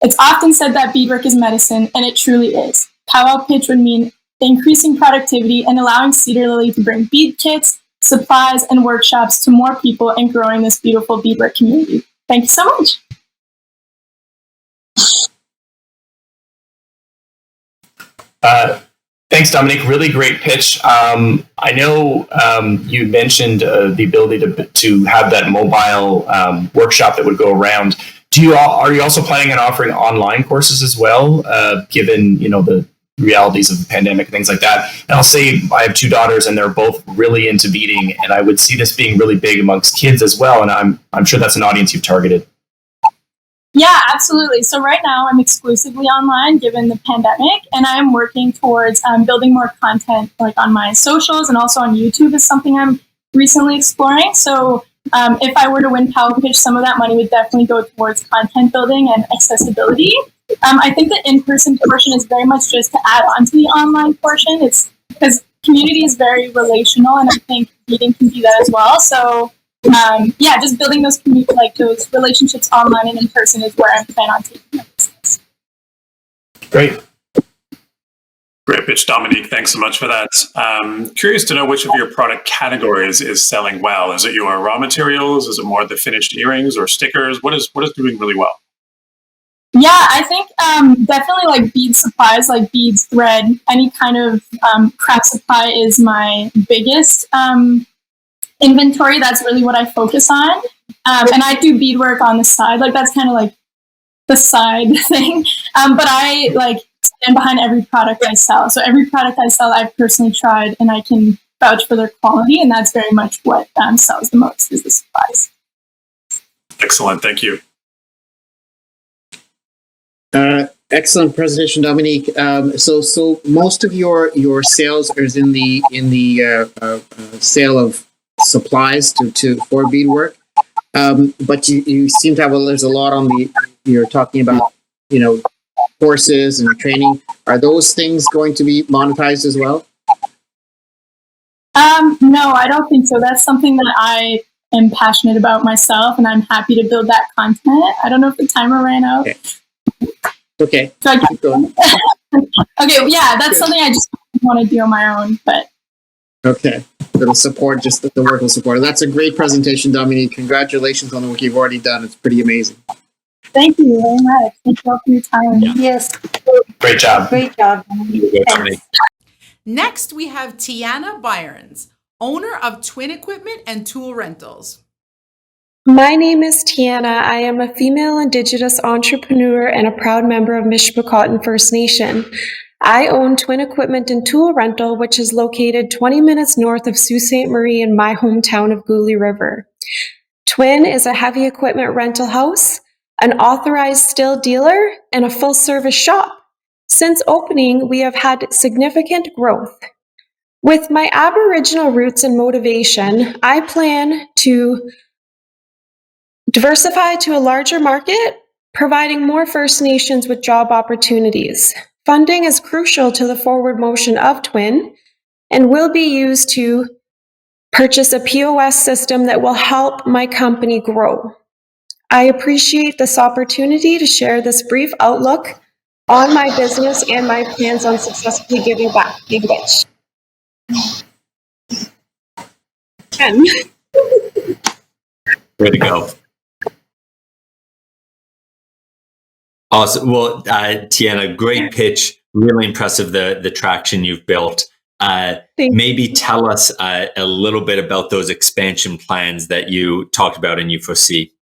It's often said that beadwork is medicine, and it truly is. Powwow pitch would mean increasing productivity and allowing Cedar Lily to bring bead kits, supplies, and workshops to more people and growing this beautiful beadwork community. Thank you so much. Thanks, Dominique. Really great pitch. I know you mentioned the ability to have that mobile workshop that would go around. Are you also planning on offering online courses as well, given the realities of the pandemic and things like that? And I'll say I have 2 daughters, and they're both really into beading, and I would see this being really big amongst kids as well. And I'm sure that's an audience you've targeted. Yeah, absolutely. So right now I'm exclusively online given the pandemic, and I'm working towards building more content like on my socials and also on YouTube is something I'm recently exploring. So if I were to win Powwow Pitch, some of that money would definitely go towards content building and accessibility. I think the in-person portion is very much just to add on to the online portion. It's because community is very relational, and I think beading can do that as well. So just building those those relationships online and in person is where I plan on taking my business. Great. Great pitch, Dominique. Thanks so much for that. Curious to know which of your product categories is selling well. Is it your raw materials? Is it more the finished earrings or stickers? What is doing really well? Yeah, I think definitely like bead supplies, like beads, thread, any kind of craft supply is my biggest inventory. That's really what I focus on. And I do beadwork on the side. Like that's kind of like the side thing. But I stand behind every product I sell. So every product I sell, I've personally tried and I can vouch for their quality. And that's very much what sells the most is the supplies. Excellent. Thank you. Excellent presentation, Dominique. So most of your sales is in the sale of supplies for beadwork, but you seem to have there's a lot on you're talking about courses and training. Are those things going to be monetized as well? No, I don't think so. That's something that I am passionate about myself, and I'm happy to build that content. I don't know if the timer ran out. Okay. So keep going. Okay, yeah, that's something I just want to do on my own, but Okay. It'll support just the work will support. That's a great presentation, Dominique. Congratulations on the work you've already done. It's pretty amazing. Thank you very much. Thank you all for your time. Yes. Great job. Great job. Thanks. Next, we have Tiana Byrnes, owner of Twin Equipment and Tool Rentals. My name is Tiana. I am a female Indigenous entrepreneur and a proud member of Mishpachautin First Nation. I own Twin Equipment and Tool Rental, which is located 20 minutes north of Sault Ste. Marie in my hometown of Gauley River. Twin is a heavy equipment rental house, an authorized still dealer, and a full-service shop. Since opening, we have had significant growth. With my Aboriginal roots and motivation, I plan to diversify to a larger market, providing more First Nations with job opportunities. Funding is crucial to the forward motion of Twin and will be used to purchase a POS system that will help my company grow. I appreciate this opportunity to share this brief outlook on my business and my plans on successfully giving back. Big bitch. Way to go. Awesome. Well, Tiana, great pitch. Really impressive the traction you've built. Maybe tell us a little bit about those expansion plans that you talked about and you foresee.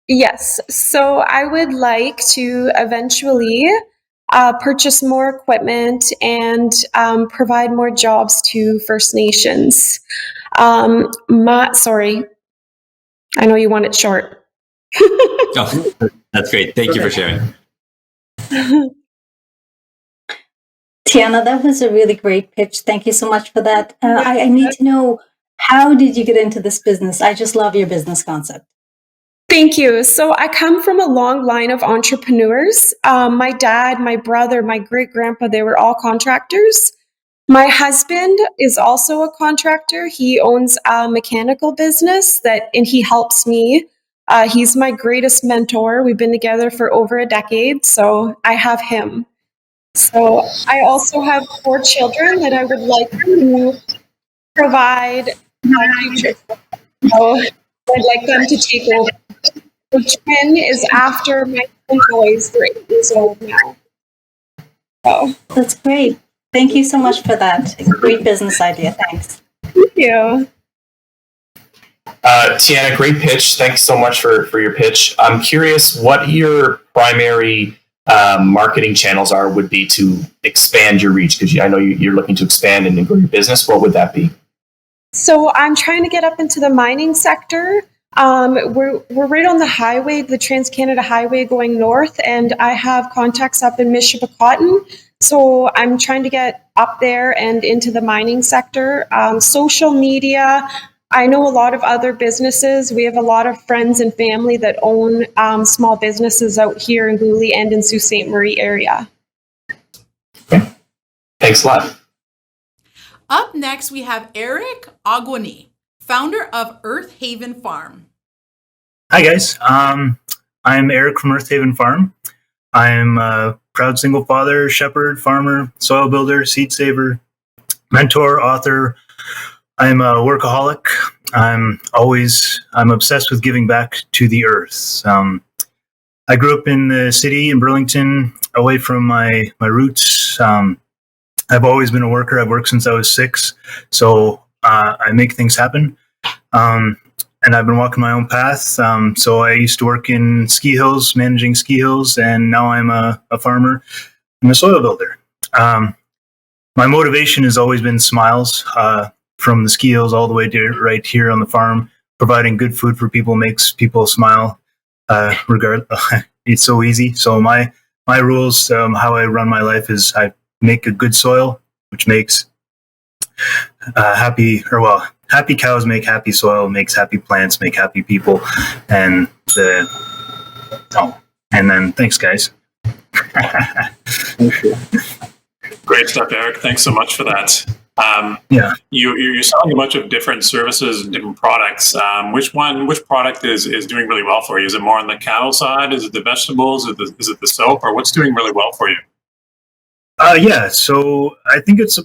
Yes. So I would like to eventually purchase more equipment and provide more jobs to First Nations. Sorry, I know you want it short. Oh, that's great. Thank you for sharing. Tiana, that was a really great pitch. Thank you so much for that. I need to know, how did you get into this business? I just love your business concept. Thank you. So I come from a long line of entrepreneurs. My dad, my brother, my great-grandpa, they were all contractors. My husband is also a contractor. He owns a mechanical business and he helps me. He's my greatest mentor. We've been together for over a decade, so I have him. So I also have 4 children that I would like to provide my future. So I'd like them to take over. The Twin is after my twin boys. They're 8 years old now. So that's great. Thank you so much for that. Great business idea. Thanks. Thank you. Tiana, great pitch. Thanks so much for your pitch. I'm curious what your primary marketing channels would be to expand your reach, because I know you're looking to expand and grow your business. What would that be? So I'm trying to get up into the mining sector. We're right on the highway, the Trans-Canada Highway going north, and I have contacts up in Mishpachautin. So I'm trying to get up there and into the mining sector. Social media, I know a lot of other businesses. We have a lot of friends and family that own small businesses out here in Gauley and in Sault Ste. Marie area. Okay. Thanks a lot. Up next, we have Aric Aguonei, founder of Earth Haven Farm. Hi, guys. I'm Aric from Earth Haven Farm. I'm a proud single father, shepherd, farmer, soil builder, seed saver, mentor, author. I'm a workaholic. I'm obsessed with giving back to the earth. I grew up in the city in Burlington, away from my roots. I've always been a worker. I've worked since I was 6. So I make things happen. And I've been walking my own path. So I used to work in ski hills, managing ski hills, and now I'm a farmer and a soil builder. My motivation has always been smiles, from the ski hills all the way to right here on the farm. Providing good food for people makes people smile. It's so easy. So my rules, how I run my life is I make a good soil, which makes happy cows make happy soil, makes happy plants, make happy people. And then thanks, guys. Great stuff, Aric. Thanks so much for that. You're selling a bunch of different services and different products. Which product is doing really well for you? Is it more on the cattle side? Is it the vegetables? Is it the soap? Or what's doing really well for you? So I think it's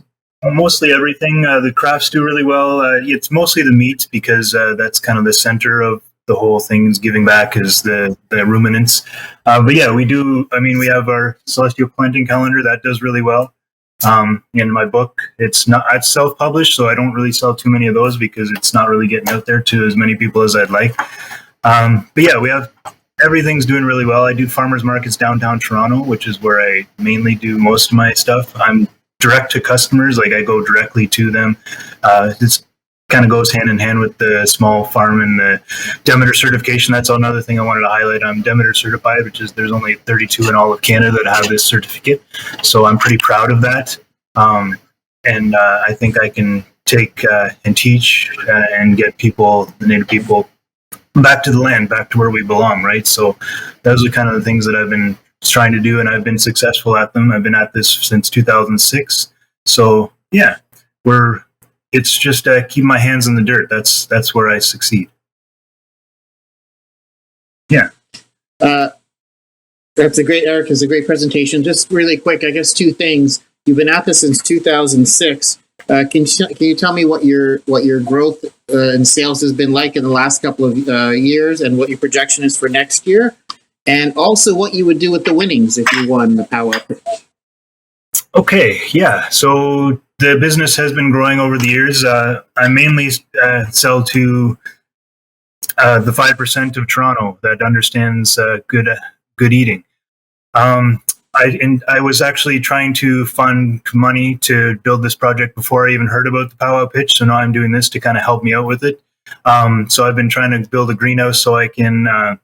mostly everything. The crafts do really well. It's mostly the meat because that's kind of the center of the whole thing. Is giving back is the ruminants. But yeah, we do. I mean, we have our celestial planting calendar that does really well. In my book, it's self-published, so I don't really sell too many of those because it's not really getting out there to as many people as I'd like. But yeah, we have everything's doing really well. I do farmers markets downtown Toronto, which is where I mainly do most of my stuff. I'm direct to customers, like I go directly to them. This kind of goes hand in hand with the small farm and the Demeter certification. That's another thing I wanted to highlight. I'm Demeter certified, which is there's only 32 in all of Canada that have this certificate. So I'm pretty proud of that. And I think I can take and teach and get people, the Native people, back to the land, back to where we belong, right? So those are kind of the things that I've been trying to do, and I've been successful at them. I've been at this since 2006. So yeah, it's just keep my hands in the dirt. That's where I succeed. Yeah. That's a great, Aric. It's a great presentation. Just really quick, I guess 2 things. You've been at this since 2006. Can you tell me what your growth in sales has been like in the last couple of years, and what your projection is for next year, and also what you would do with the winnings if you won the Power Pitch? Okay, yeah. So the business has been growing over the years. I mainly sell to the 5% of Toronto that understands good eating. I was actually trying to fund money to build this project before I even heard about the powwow pitch. So now I'm doing this to kind of help me out with it. So I've been trying to build a greenhouse so I can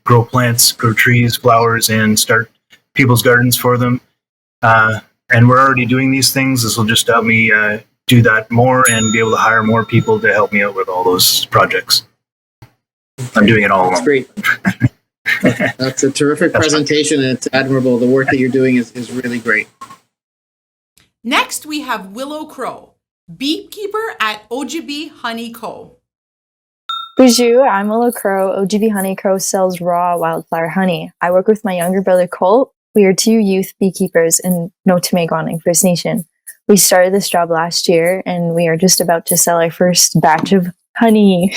grow plants, grow trees, flowers, and start people's gardens for them. And we're already doing these things. This will just help me do that more and be able to hire more people to help me out with all those projects. I'm doing it all alone. That's great. That's a terrific presentation, and it's admirable. The work that you're doing is really great. Next, we have Willow Crow, beekeeper at OGB Honey Co. Bonjour, I'm Willow Crow. OGB Honey Co. sells raw wildflower honey. I work with my younger brother Colt. We are 2 youth beekeepers in Notamagoning First Nation. We started this job last year, and we are just about to sell our first batch of honey.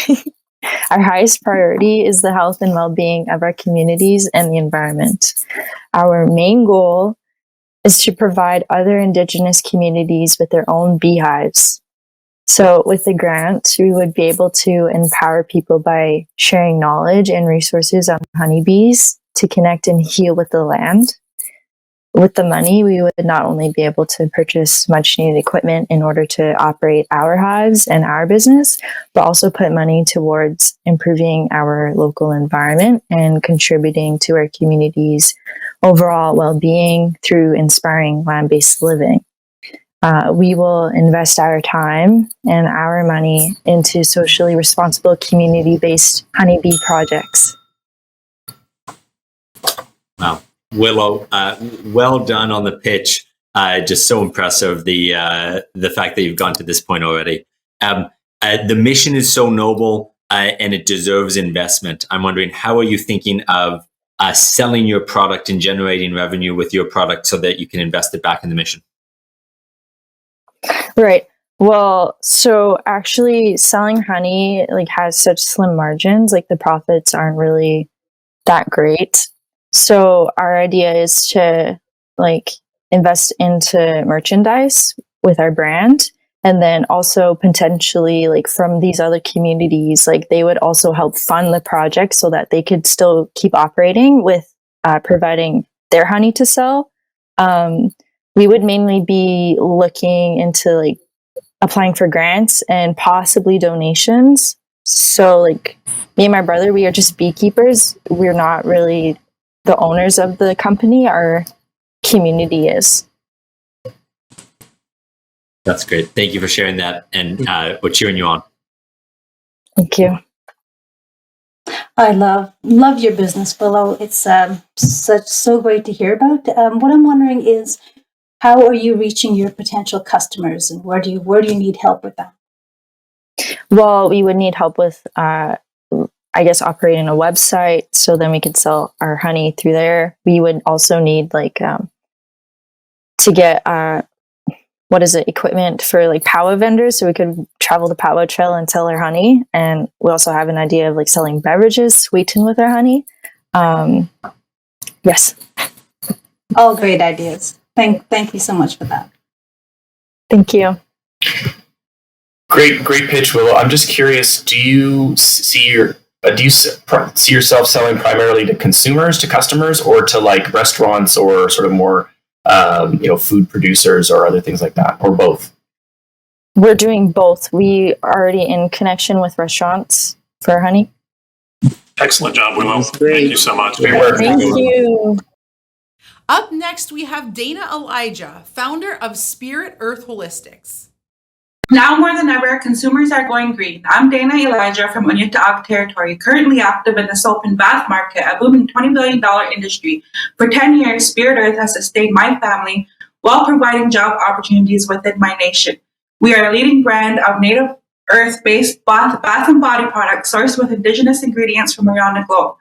Our highest priority is the health and well-being of our communities and the environment. Our main goal is to provide other Indigenous communities with their own beehives. So with the grant, we would be able to empower people by sharing knowledge and resources on honeybees to connect and heal with the land. With the money, we would not only be able to purchase much needed equipment in order to operate our hives and our business, but also put money towards improving our local environment and contributing to our community's overall well-being through inspiring land-based living. We will invest our time and our money into socially responsible community-based honeybee projects. Wow. Willow, well done on the pitch. Just so impressive, the fact that you've gone to this point already. The mission is so noble and it deserves investment. I'm wondering, how are you thinking of selling your product and generating revenue with your product so that you can invest it back in the mission? Right. Well, so actually selling honey has such slim margins, the profits aren't really that great. So our idea is to invest into merchandise with our brand, and then also potentially from these other communities, they would also help fund the project so that they could still keep operating with providing their honey to sell. We would mainly be looking into applying for grants and possibly donations. So me and my brother, we are just beekeepers. We're not really the owners of the company. Our community is. That's great. Thank you for sharing that, and we're cheering you on. Thank you. I love your business, Willow. It's so great to hear about. What I'm wondering is, how are you reaching your potential customers, and where do you need help with that? Well, we would need help with operating a website, so then we could sell our honey through there. We would also need to get equipment for like powwow vendors, so we could travel the powwow trail and sell our honey. And we also have an idea of like selling beverages sweetened with our honey. Yes. All great ideas. Thank you so much for that. Thank you. Great pitch, Willow. I'm just curious, do you see yourself selling primarily to consumers, to customers, or to like restaurants or sort of more food producers or other things like that, or both? We're doing both. We are already in connection with restaurants for our honey. Excellent job, Willow. Thank you so much. Thank you. Up next, we have Dayna Elijah, founder of Spirit Earth Holistics. Now more than ever, consumers are going green. I'm Dayna Elijah from Unyataag Territory, currently active in the soap and bath market, a booming $20 billion industry. For 10 years, Spirit Earth has sustained my family while providing job opportunities within my nation. We are a leading brand of native earth-based bath and body products sourced with Indigenous ingredients from around the globe.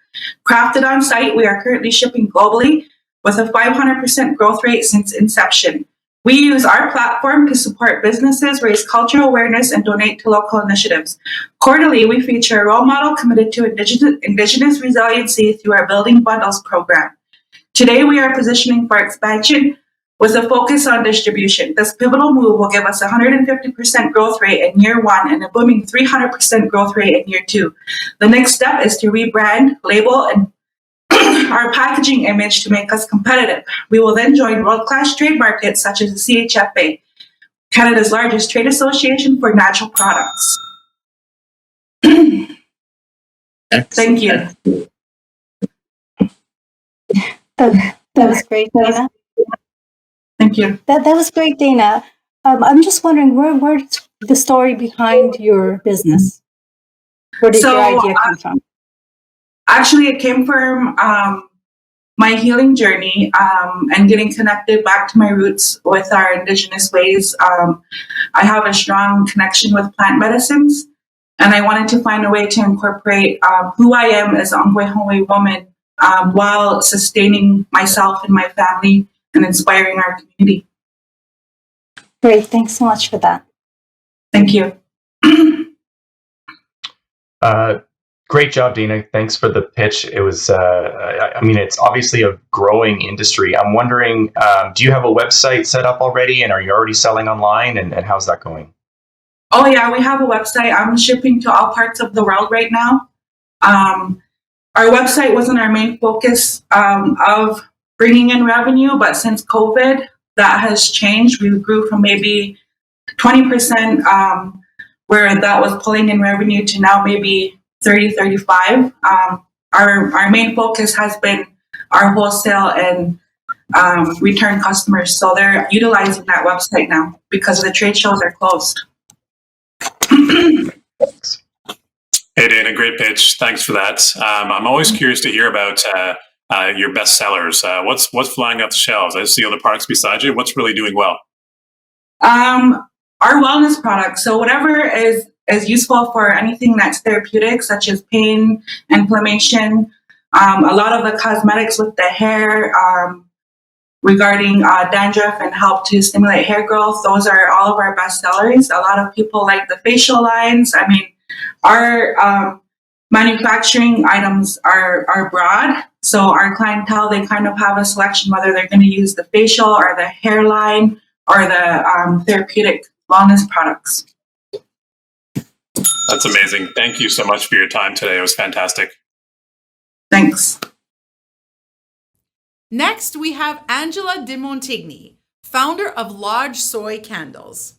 Crafted on site, we are currently shipping globally with a 500% growth rate since inception. We use our platform to support businesses, raise cultural awareness, and donate to local initiatives. Quarterly, we feature a role model committed to Indigenous resiliency through our Building Bundles program. Today, we are positioning for expansion with a focus on distribution. This pivotal move will give us a 150% growth rate in year one and a booming 300% growth rate in year two. The next step is to rebrand, label, and our packaging image to make us competitive. We will then join world-class trade markets such as the CHFA, Canada's largest trade association for natural products. Thank you. That was great, Dayna. Thank you. That was great, Dayna. I'm just wondering, where's the story behind your business? Where did your idea come from? Actually, it came from my healing journey and getting connected back to my roots with our Indigenous ways. I have a strong connection with plant medicines, and I wanted to find a way to incorporate who I am as an Ongwehongwe woman while sustaining myself and my family and inspiring our community. Great. Thanks so much for that. Thank you. Great job, Dayna. Thanks for the pitch. It was, it's obviously a growing industry. I'm wondering, do you have a website set up already, and are you already selling online, and how's that going? Oh yeah, we have a website. I'm shipping to all parts of the world right now. Our website wasn't our main focus of bringing in revenue, but since COVID, that has changed. We grew from maybe 20% where that was pulling in revenue to now maybe 30, 35. Our main focus has been our wholesale and return customers. So they're utilizing that website now because the trade shows are closed. Hey, Dayna, great pitch. Thanks for that. I'm always curious to hear about your best sellers. What's flying off the shelves? I see other products beside you. What's really doing well? Our wellness products. So whatever is useful for anything that's therapeutic, such as pain, inflammation. A lot of the cosmetics with the hair regarding dandruff and help to stimulate hair growth. Those are all of our best sellers. A lot of people like the facial lines. I mean, our manufacturing items are broad. So our clientele, they kind of have a selection whether they're going to use the facial or the hairline or the therapeutic wellness products. That's amazing. Thank you so much for your time today. It was fantastic. Thanks. Next, we have Angela DeMontigny, founder of Lodge Soy Candles.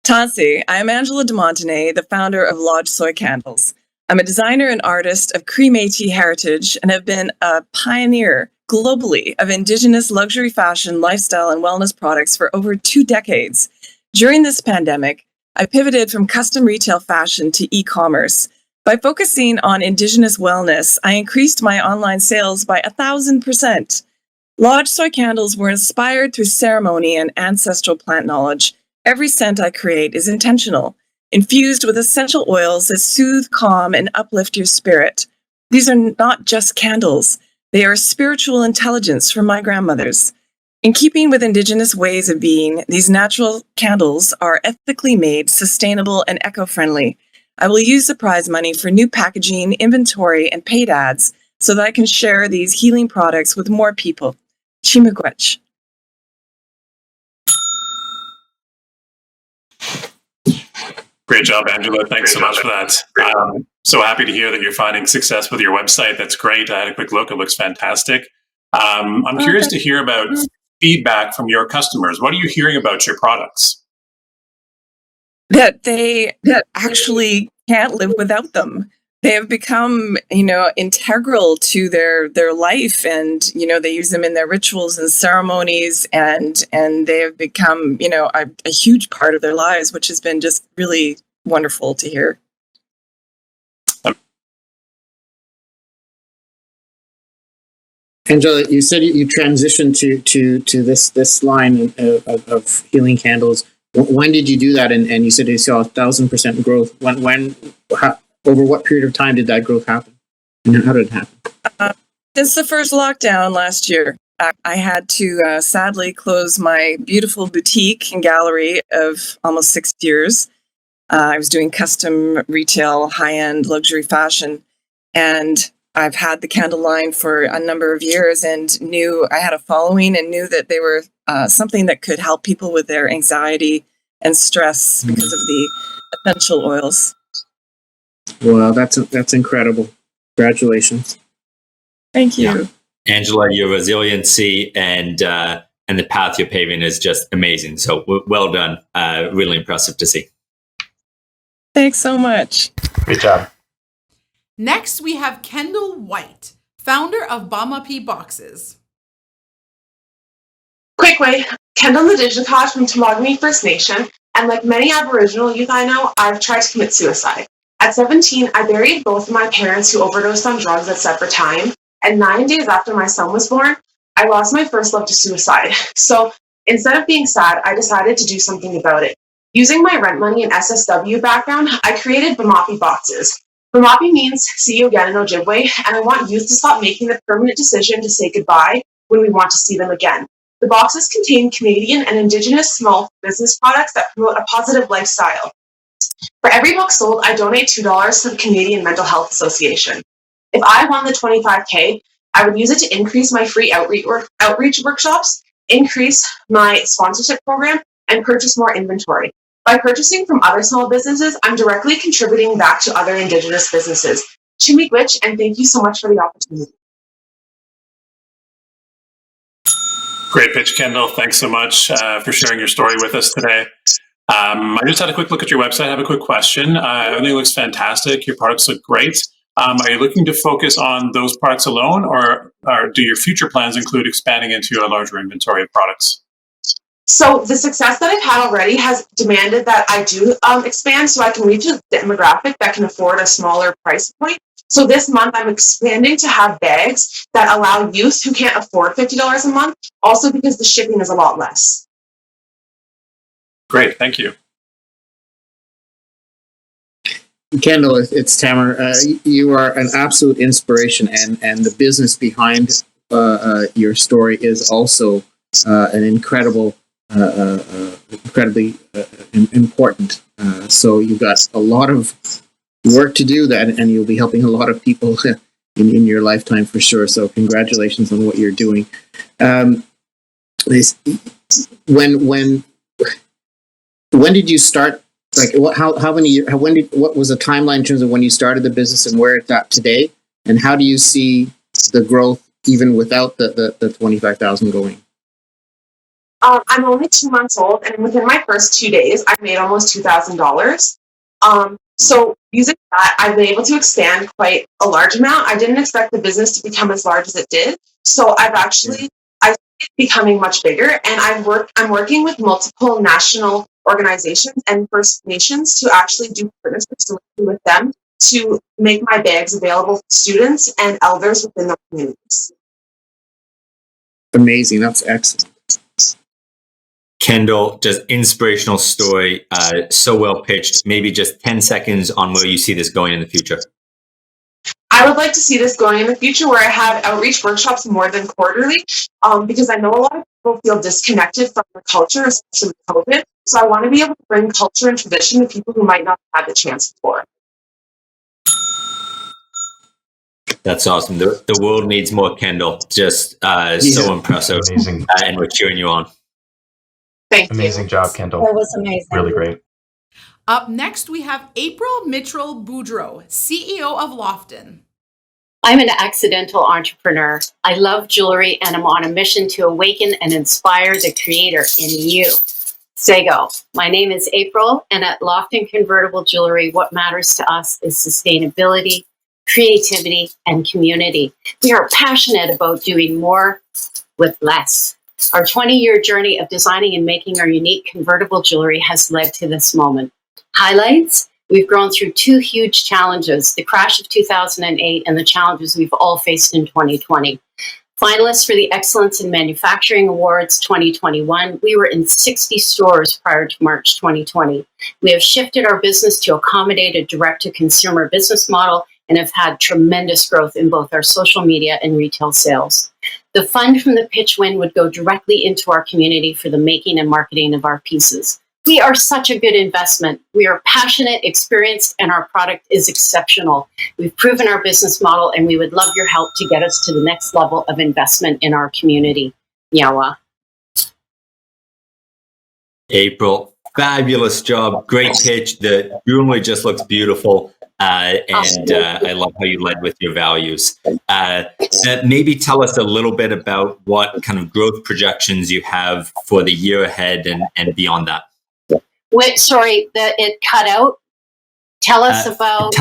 Tansi, I am Angela DeMontigny, the founder of Lodge Soy Candles. I'm a designer and artist of Cree Métis heritage and have been a pioneer globally of Indigenous luxury fashion, lifestyle, and wellness products for over 2 decades. During this pandemic, I pivoted from custom retail fashion to e-commerce. By focusing on Indigenous wellness, I increased my online sales by 1,000%. Lodge Soy Candles were inspired through ceremony and ancestral plant knowledge. Every scent I create is intentional, infused with essential oils that soothe, calm, and uplift your spirit. These are not just candles. They are spiritual intelligence from my grandmothers. In keeping with Indigenous ways of being, these natural candles are ethically made, sustainable, and eco-friendly. I will use the prize money for new packaging, inventory, and paid ads so that I can share these healing products with more people. Chimigwech. Great job, Angela. Thanks so much for that. So happy to hear that you're finding success with your website. That's great. I had a quick look. It looks fantastic. I'm curious to hear about feedback from your customers. What are you hearing about your products? That they actually can't live without them. They have become, integral to their life, and they use them in their rituals and ceremonies, and they have become, a huge part of their lives, which has been just really wonderful to hear. Angela, you said you transitioned to this line of healing candles. When did you do that? And you said you saw 1,000% growth. Over what period of time did that growth happen? And how did it happen? Since the first lockdown last year, I had to sadly close my beautiful boutique and gallery of almost 6 years. I was doing custom retail, high-end luxury fashion, and I've had the candle line for a number of years and knew I had a following and knew that they were something that could help people with their anxiety and stress because of the essential oils. Well, that's incredible. Congratulations. Thank you. Yeah. Angela, your resiliency and the path you're paving is just amazing. So well done. Really impressive to see. Thanks so much. Great job. Next, we have Kendall White, founder of Bamapi Boxes. Quick way, Kendall White from DeMontigny First Nation, and like many Aboriginal youth I know, I've tried to commit suicide. At 17, I buried both of my parents who overdosed on drugs at separate times, and 9 days after my son was born, I lost my first love to suicide. So instead of being sad, I decided to do something about it. Using my rent money and SSW background, I created Bamapi Boxes. Bamapi means see you again in Ojibwe, and I want youth to stop making the permanent decision to say goodbye when we want to see them again. The boxes contain Canadian and Indigenous small business products that promote a positive lifestyle. For every box sold, I donate $2 to the Canadian Mental Health Association. If I won the 25K, I would use it to increase my free outreach workshops, increase my sponsorship program, and purchase more inventory. By purchasing from other small businesses, I'm directly contributing back to other Indigenous businesses. Chimigwech, and thank you so much for the opportunity. Great pitch, Kendall. Thanks so much for sharing your story with us today. I just had a quick look at your website. I have a quick question. Everything looks fantastic. Your products look great. Are you looking to focus on those products alone, or do your future plans include expanding into a larger inventory of products? So the success that I've had already has demanded that I do expand so I can reach a demographic that can afford a smaller price point. So this month I'm expanding to have bags that allow youth who can't afford $50 a month, also because the shipping is a lot less. Great, thank you. Kendall, it's Tamer. You are an absolute inspiration, and the business behind your story is also an incredibly important. So you've got a lot of work to do that, and you'll be helping a lot of people in your lifetime for sure. So congratulations on what you're doing. When did you start? Like, how many years? What was the timeline in terms of when you started the business and where it's at today? And how do you see the growth even without the 25,000 going? I'm only 2 months old, and within my first 2 days, I made almost $2,000. So using that, I've been able to expand quite a large amount. I didn't expect the business to become as large as it did. So I started becoming much bigger, and I'm working with multiple national organizations and First Nations to actually do partnerships with them to make my bags available for students and elders within the communities. Amazing. That's excellent. Kendall, just inspirational story. So well pitched. Maybe just 10 seconds on where you see this going in the future. I would like to see this going in the future where I have outreach workshops more than quarterly, because I know a lot of people feel disconnected from the culture, especially with COVID. So I want to be able to bring culture and tradition to people who might not have had the chance before. That's awesome. The world needs more Kendall. Just so impressive. Amazing. And we're cheering you on. Thank Amazing you. job, Kendall. That was amazing. Really great. Up next, we have April Mitchell-Boudreau, CEO of Lofton. I'm an accidental entrepreneur. I love jewelry and I'm on a mission to awaken and inspire the creator in you. Say go. My name is April, and at Lofton Convertible Jewelry, what matters to us is sustainability, creativity, and community. We are passionate about doing more with less. Our 20-year journey of designing and making our unique convertible jewelry has led to this moment. Highlights: we've grown through two huge challenges, the crash of 2008 and the challenges we've all faced in 2020. Finalists for the Excellence in Manufacturing Awards 2021, we were in 60 stores prior to March 2020. We have shifted our business to accommodate a direct-to-consumer business model and have had tremendous growth in both our social media and retail sales. The fund from the pitch win would go directly into our community for the making and marketing of our pieces. We are such a good investment. We are passionate, experienced, and our product is exceptional. We've proven our business model, and we would love your help to get us to the next level of investment in our community. Yawa. April, fabulous job. Great pitch. The jewelry just looks beautiful. I love how you led with your values. Maybe tell us a little bit about what kind of growth projections you have for the year ahead and beyond that. Wait, sorry, it cut out. Tell us about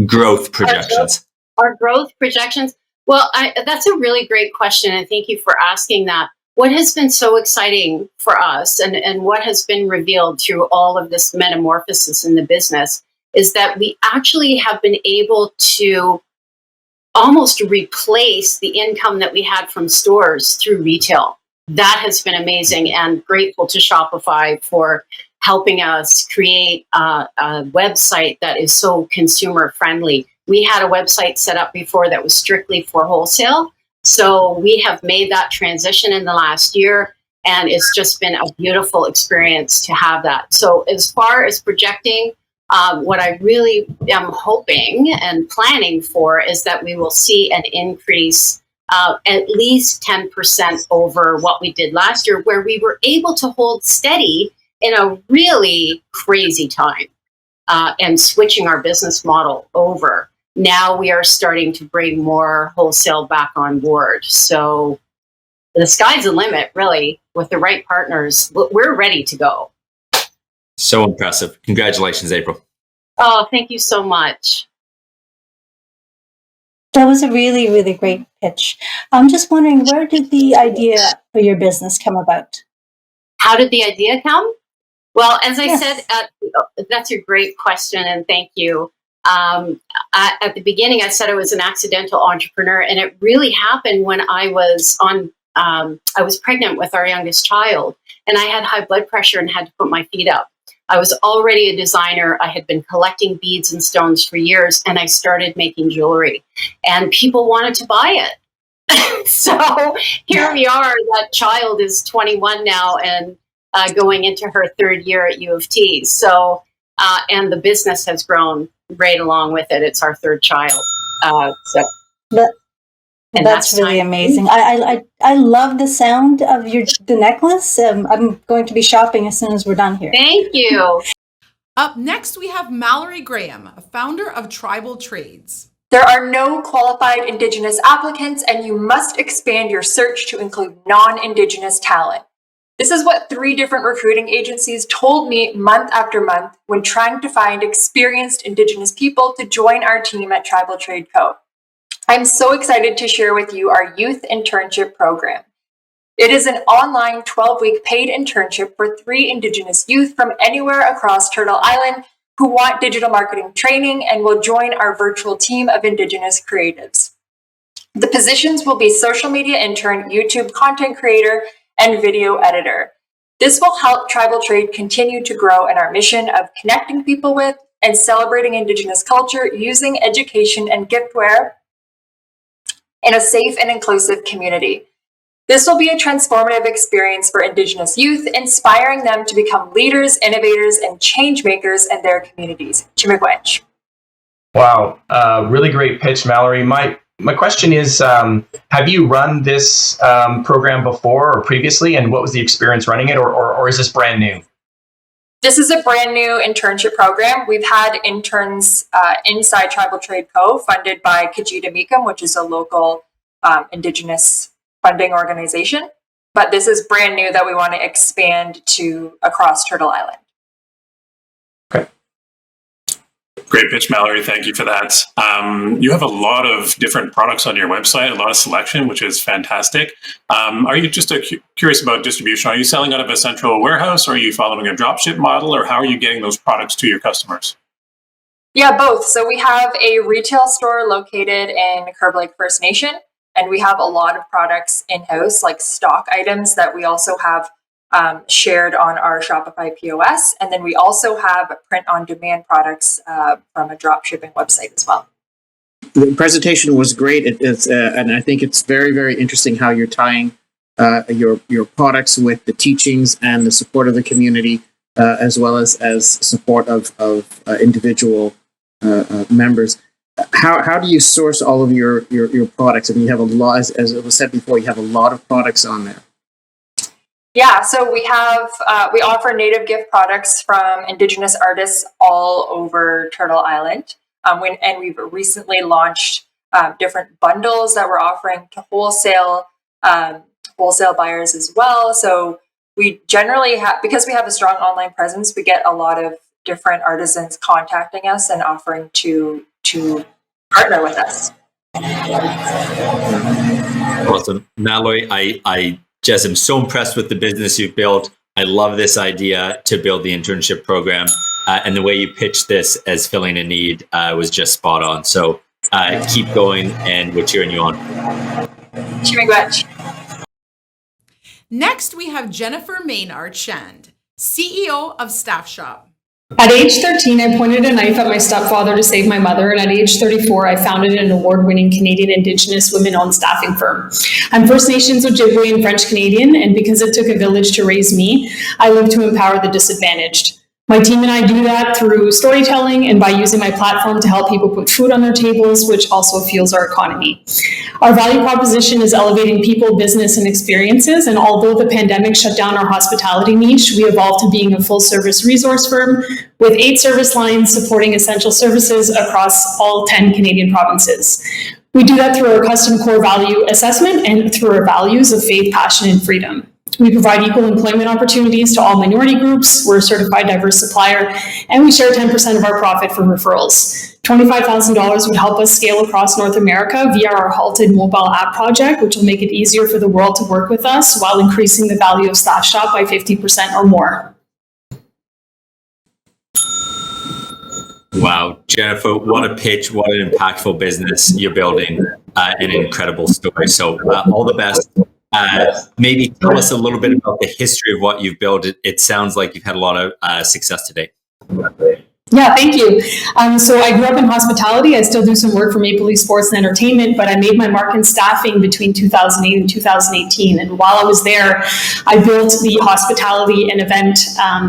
growth projections. Our growth projections. Well, that's a really great question, and thank you for asking that. What has been so exciting for us and what has been revealed through all of this metamorphosis in the business is that we actually have been able to almost replace the income that we had from stores through retail. That has been amazing, and grateful to Shopify for helping us create a website that is so consumer friendly. We had a website set up before that was strictly for wholesale. So we have made that transition in the last year, and it's just been a beautiful experience to have that. So as far as projecting, what I really am hoping and planning for is that we will see an increase at least 10% over what we did last year, where we were able to hold steady in a really crazy time and switching our business model over. Now we are starting to bring more wholesale back on board. So the sky's the limit, really, with the right partners. We're ready to go. So impressive. Congratulations, April. Oh, thank you so much. That was a really, really great pitch. I'm just wondering, where did the idea for your business come about? How did the idea come? Well, as I said, that's a great question, and thank you. At the beginning, I said I was an accidental entrepreneur, and it really happened when I was pregnant with our youngest child, and I had high blood pressure and had to put my feet up. I was already a designer. I had been collecting beads and stones for years, and I started making jewelry, and people wanted to buy it. So here we are. That child is 21 now and going into her third year at U of T. So, and the business has grown right along with it. It's our third child. That's really amazing. I love the sound of the necklace. I'm going to be shopping as soon as we're done here. Thank you. Up next, we have Mallory Graham, founder of Tribal Trades. There are no qualified Indigenous applicants, and you must expand your search to include non-Indigenous talent. This is what 3 different recruiting agencies told me month after month when trying to find experienced Indigenous people to join our team at Tribal Trade Co. I'm so excited to share with you our youth internship program. It is an online 12-week paid internship for 3 Indigenous youth from anywhere across Turtle Island who want digital marketing training and will join our virtual team of Indigenous creatives. The positions will be social media intern, YouTube content creator, and video editor. This will help Tribal Trade continue to grow in our mission of connecting people with, and celebrating Indigenous culture using education and giftware in a safe and inclusive community. This will be a transformative experience for Indigenous youth, inspiring them to become leaders, innovators, and change makers in their communities. Chimigwech. Wow, really great pitch, Mallory. My question is, have you run this program before or previously, and what was the experience running it, or is this brand new? This is a brand new internship program. We've had interns inside Tribal Trade Co., funded by Kajita Meekum, which is a local Indigenous funding organization. But this is brand new that we want to expand to across Turtle Island. Great pitch, Mallory. Thank you for that. You have a lot of different products on your website, a lot of selection, which is fantastic. Are you just curious about distribution? Are you selling out of a central warehouse, or are you following a dropship model, or how are you getting those products to your customers? Yeah, both. So we have a retail store located in Curb Lake First Nation, and we have a lot of products in-house, like stock items that we also have shared on our Shopify POS. And then we also have print-on-demand products from a drop shipping website as well. The presentation was great. And I think it's very, very interesting how you're tying your products with the teachings and the support of the community, as well as support of individual members. How do you source all of your products? I mean, you have a lot, as it was said before, you have a lot of products on there. Yeah, so we have we offer native gift products from Indigenous artists all over Turtle Island, and we've recently launched different bundles that we're offering to wholesale buyers as well. So we generally have, because we have a strong online presence, we get a lot of different artisans contacting us and offering to partner with us. Awesome, Mallory. I just am so impressed with the business you've built. I love this idea to build the internship program, and the way you pitched this as filling a need was just spot on. So keep going, and we're cheering you on. Next, we have Jennifer Ménard-Shand, CEO of Staff Shop. At age 13, I pointed a knife at my stepfather to save my mother, and at age 34, I founded an award-winning Canadian Indigenous women-owned staffing firm. I'm First Nations, Ojibwe, and French Canadian, and because it took a village to raise me, I live to empower the disadvantaged. My team and I do that through storytelling and by using my platform to help people put food on their tables, which also fuels our economy. Our value proposition is elevating people, business, and experiences. And although the pandemic shut down our hospitality niche, we evolved to being a full-service resource firm with 8 service lines supporting essential services across all 10 Canadian provinces. We do that through our custom core value assessment and through our values of faith, passion, and freedom. We provide equal employment opportunities to all minority groups. We're a certified diverse supplier, and we share 10% of our profit from referrals. $25,000 would help us scale across North America via our halted mobile app project, which will make it easier for the world to work with us while increasing the value of Staff Shop by 50% or more. Wow, Jennifer, what a pitch, what an impactful business you're building, an incredible story. So all the best. Maybe tell us a little bit about the history of what you've built. It sounds like you've had a lot of success today. Yeah, thank you. So I grew up in hospitality. I still do some work for Maple Leaf Sports and Entertainment, but I made my mark in staffing between 2008 and 2018. And while I was there, I built the hospitality and event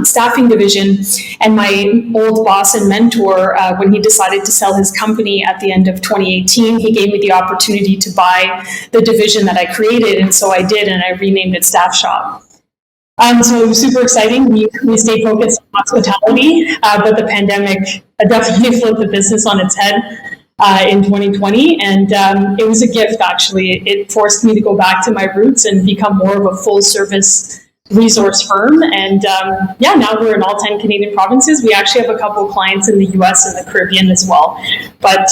staffing division. And my old boss and mentor, when he decided to sell his company at the end of 2018, he gave me the opportunity to buy the division that I created. And so I did, and I renamed it Staff Shop. So it was super exciting. We stayed focused on hospitality, but the pandemic definitely flipped the business on its head in 2020. And it was a gift, actually. It forced me to go back to my roots and become more of a full service resource firm. And now we're in all 10 Canadian provinces. We actually have a couple of clients in the US and the Caribbean as well. But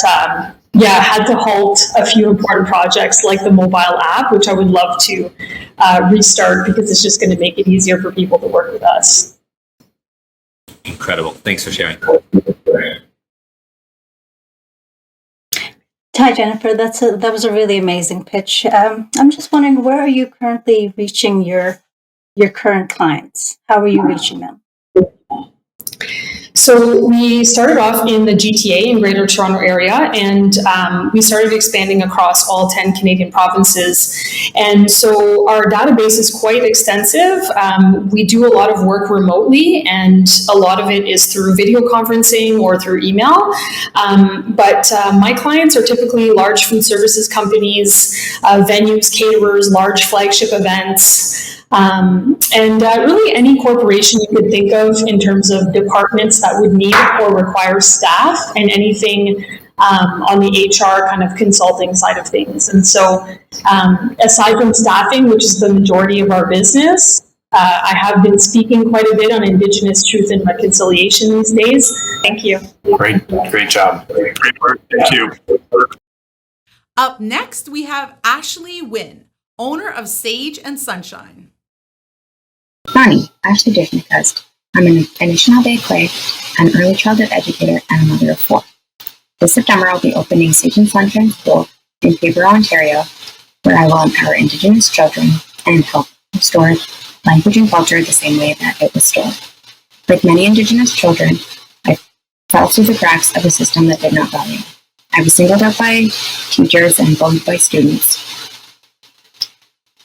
had to halt a few important projects like the mobile app, which I would love to restart because it's just going to make it easier for people to work with us. Incredible. Thanks for sharing. Hi, Jennifer. That was a really amazing pitch. I'm just wondering, where are you currently reaching your current clients? How are you reaching them? So we started off in the GTA in Greater Toronto area, and we started expanding across all 10 Canadian provinces. And so our database is quite extensive. We do a lot of work remotely, and a lot of it is through video conferencing or through email. But my clients are typically large food services companies, venues, caterers, large flagship events, and really any corporation you could think of in terms of departments that would need or require staff, and anything on the HR kind of consulting side of things. And so aside from staffing, which is the majority of our business, I have been speaking quite a bit on Indigenous truth and reconciliation these days. Thank you. Great job. Great work. Thank you. Up next, we have Ashley Wynne, owner of Sage and Sunshine. Bonnie, Ashley Dishnicust. I'm an Anishinaabe, an early childhood educator, and a mother of 4. This September, I'll be opening Sage and Sunshine School in Peterborough, Ontario, where I will empower Indigenous children and help restore language and culture the same way that it was stored. Like many Indigenous children, I fell through the cracks of a system that did not value me. I was singled out by teachers and bullied by students.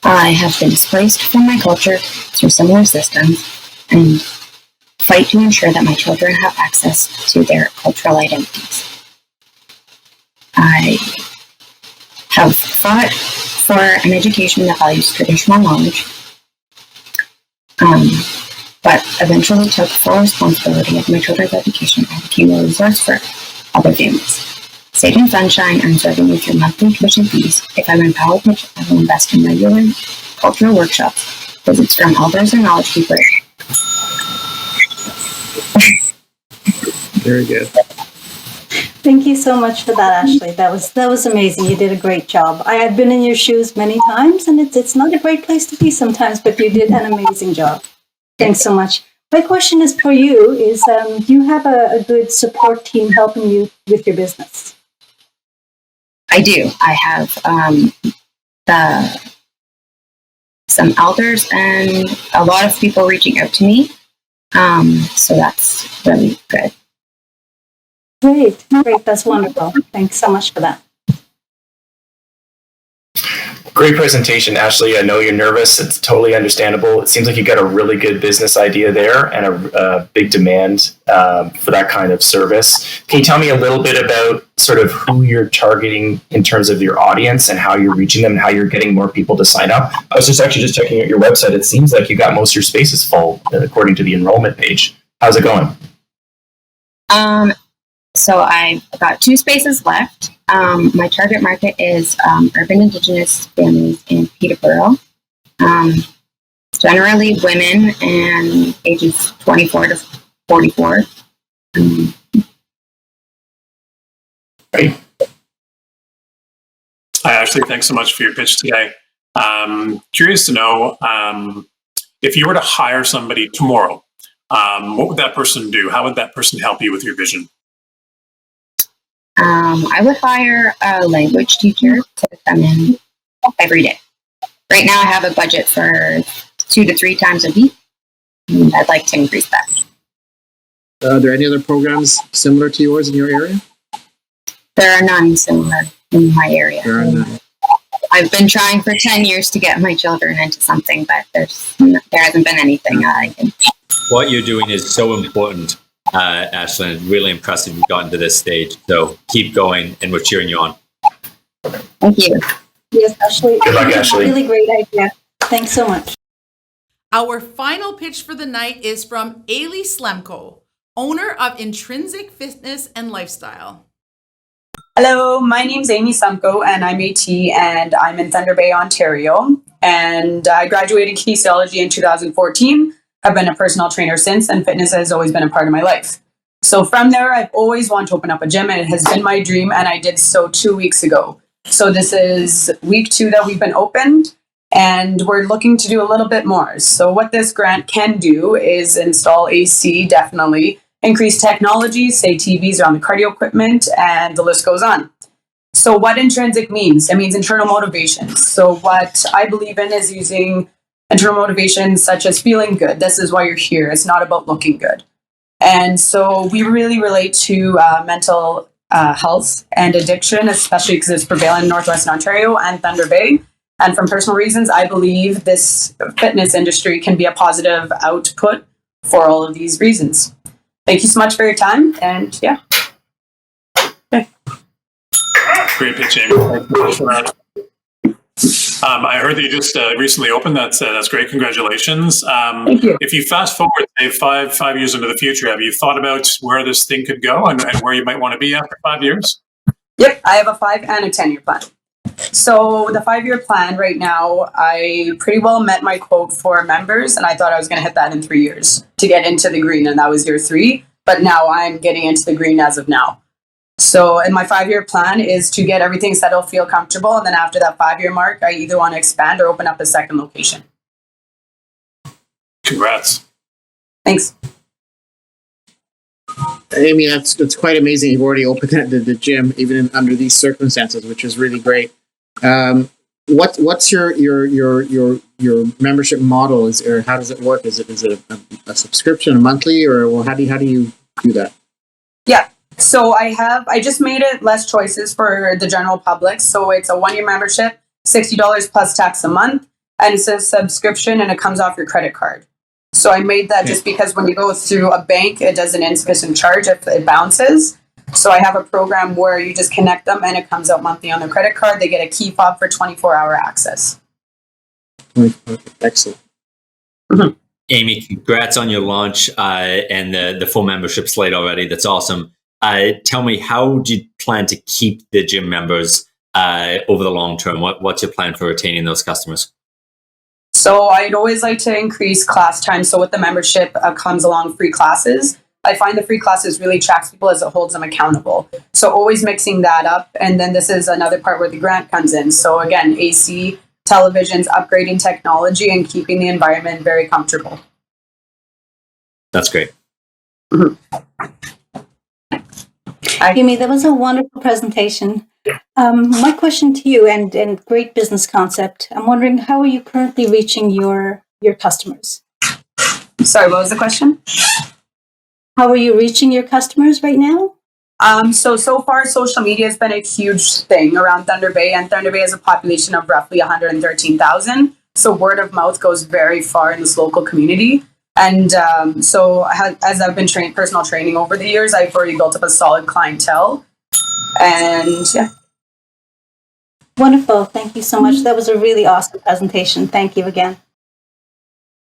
I have been displaced from my culture through similar systems and fight to ensure that my children have access to their cultural identities. I have fought for an education that values traditional knowledge, but eventually took full responsibility of my children's education and became a resource for other families. Sage and Sunshine earns revenue through monthly tuition fees. If I'm empowered, I will invest in regular cultural workshops, visits from elders and knowledge keepers. Very good. Thank you so much for that, Ashley. That was amazing. You did a great job. I have been in your shoes many times, and it's not a great place to be sometimes, but you did an amazing job. Thanks so much. My question is for you: is do you have a good support team helping you with your business? I do. I have some elders and a lot of people reaching out to me. So that's really good. Great. That's wonderful. Thanks so much for that. Great presentation, Ashley. I know you're nervous. It's totally understandable. It seems like you got a really good business idea there and a big demand for that kind of service. Can you tell me a little bit about sort of who you're targeting in terms of your audience and how you're reaching them and how you're getting more people to sign up? I was just checking out your website. It seems like you got most of your spaces full according to the enrollment page. How's it going? So I've got 2 spaces left. My target market is urban Indigenous families in Peterborough. Generally women and ages 24 to 44. Great. Hi, Ashley. Thanks so much for your pitch today. Curious to know, if you were to hire somebody tomorrow, what would that person do? How would that person help you with your vision? I would hire a language teacher to come in every day. Right now I have a budget for 2 to 3 times a week. I'd like to increase that. Are there any other programs similar to yours in your area? There are none similar in my area. There are none. I've been trying for 10 years to get my children into something, but there hasn't been anything I can. What you're doing is so important, Ashley. It's really impressive you've gotten to this stage. So keep going, and we're cheering you on. Thank you. Yes, Ashley. Good luck, Ashley. Really great idea. Thanks so much. Our final pitch for the night is from Ailey Slemko, owner of Intrinsic Fitness and Lifestyle. Hello, my name's Amy Slemko, and I'm AT, and I'm in Thunder Bay, Ontario. And I graduated kinesiology in 2014. I've been a personal trainer since, and fitness has always been a part of my life. So from there, I've always wanted to open up a gym, and it has been my dream, and I did so 2 weeks ago. So this is week 2 that we've been opened, and we're looking to do a little bit more. So what this grant can do is install AC, definitely, increase technology, say TVs on the cardio equipment, and the list goes on. So what intrinsic means? It means internal motivation. So what I believe in is using internal motivations such as feeling good. This is why you're here. It's not about looking good. And so we really relate to mental health and addiction, especially because it's prevalent in Northwestern Ontario and Thunder Bay. And from personal reasons, I believe this fitness industry can be a positive output for all of these reasons. Thank you so much for your time. And yeah. Okay. Great pitch, Amy. I heard that you just recently opened. That's great. Congratulations. Thank you. If you fast forward, say, five years into the future, have you thought about where this thing could go and where you might want to be after 5 years? Yep, I have a 5 and a 10-year plan. So the 5-year plan right now, I pretty well met my quote for members, and I thought I was going to hit that in 3 years to get into the green, and that was year 3. But now I'm getting into the green as of now. So in my 5-year plan is to get everything settled, feel comfortable, and then after that 5-year mark, I either want to expand or open up a second location. Congrats. Thanks. Amy, that's quite amazing. You've already opened the gym, even under these circumstances, which is really great. What's your membership model? Or how does it work? Is it a subscription, a monthly, or how do you do that? Yeah. So I just made it less choices for the general public. So it's a 1-year membership, $60 plus tax a month, and it's a subscription, and it comes off your credit card. So I made that just because when you go through a bank, it does an insufficient charge if it bounces. So I have a program where you just connect them and it comes out monthly on their credit card. They get a key fob for 24-hour access. Excellent. Mm-hmm. Amy, congrats on your launch and the full membership slate already. That's awesome. Tell me, how do you plan to keep the gym members over the long term? What's your plan for retaining those customers? So I'd always like to increase class time. So with the membership comes along free classes. I find the free classes really attracts people as it holds them accountable. So always mixing that up. And then this is another part where the grant comes in. So again, AC, televisions, upgrading technology, and keeping the environment very comfortable. That's great. Mm-hmm. Amy, that was a wonderful presentation. My question to you, and great business concept, I'm wondering, how are you currently reaching your customers? Sorry, what was the question? How are you reaching your customers right now? So far, social media has been a huge thing around Thunder Bay, and Thunder Bay has a population of roughly 113,000. So word of mouth goes very far in this local community. And so as I've been personal training over the years, I've already built up a solid clientele. And yeah. Wonderful. Thank you so much. That was a really awesome presentation. Thank you again.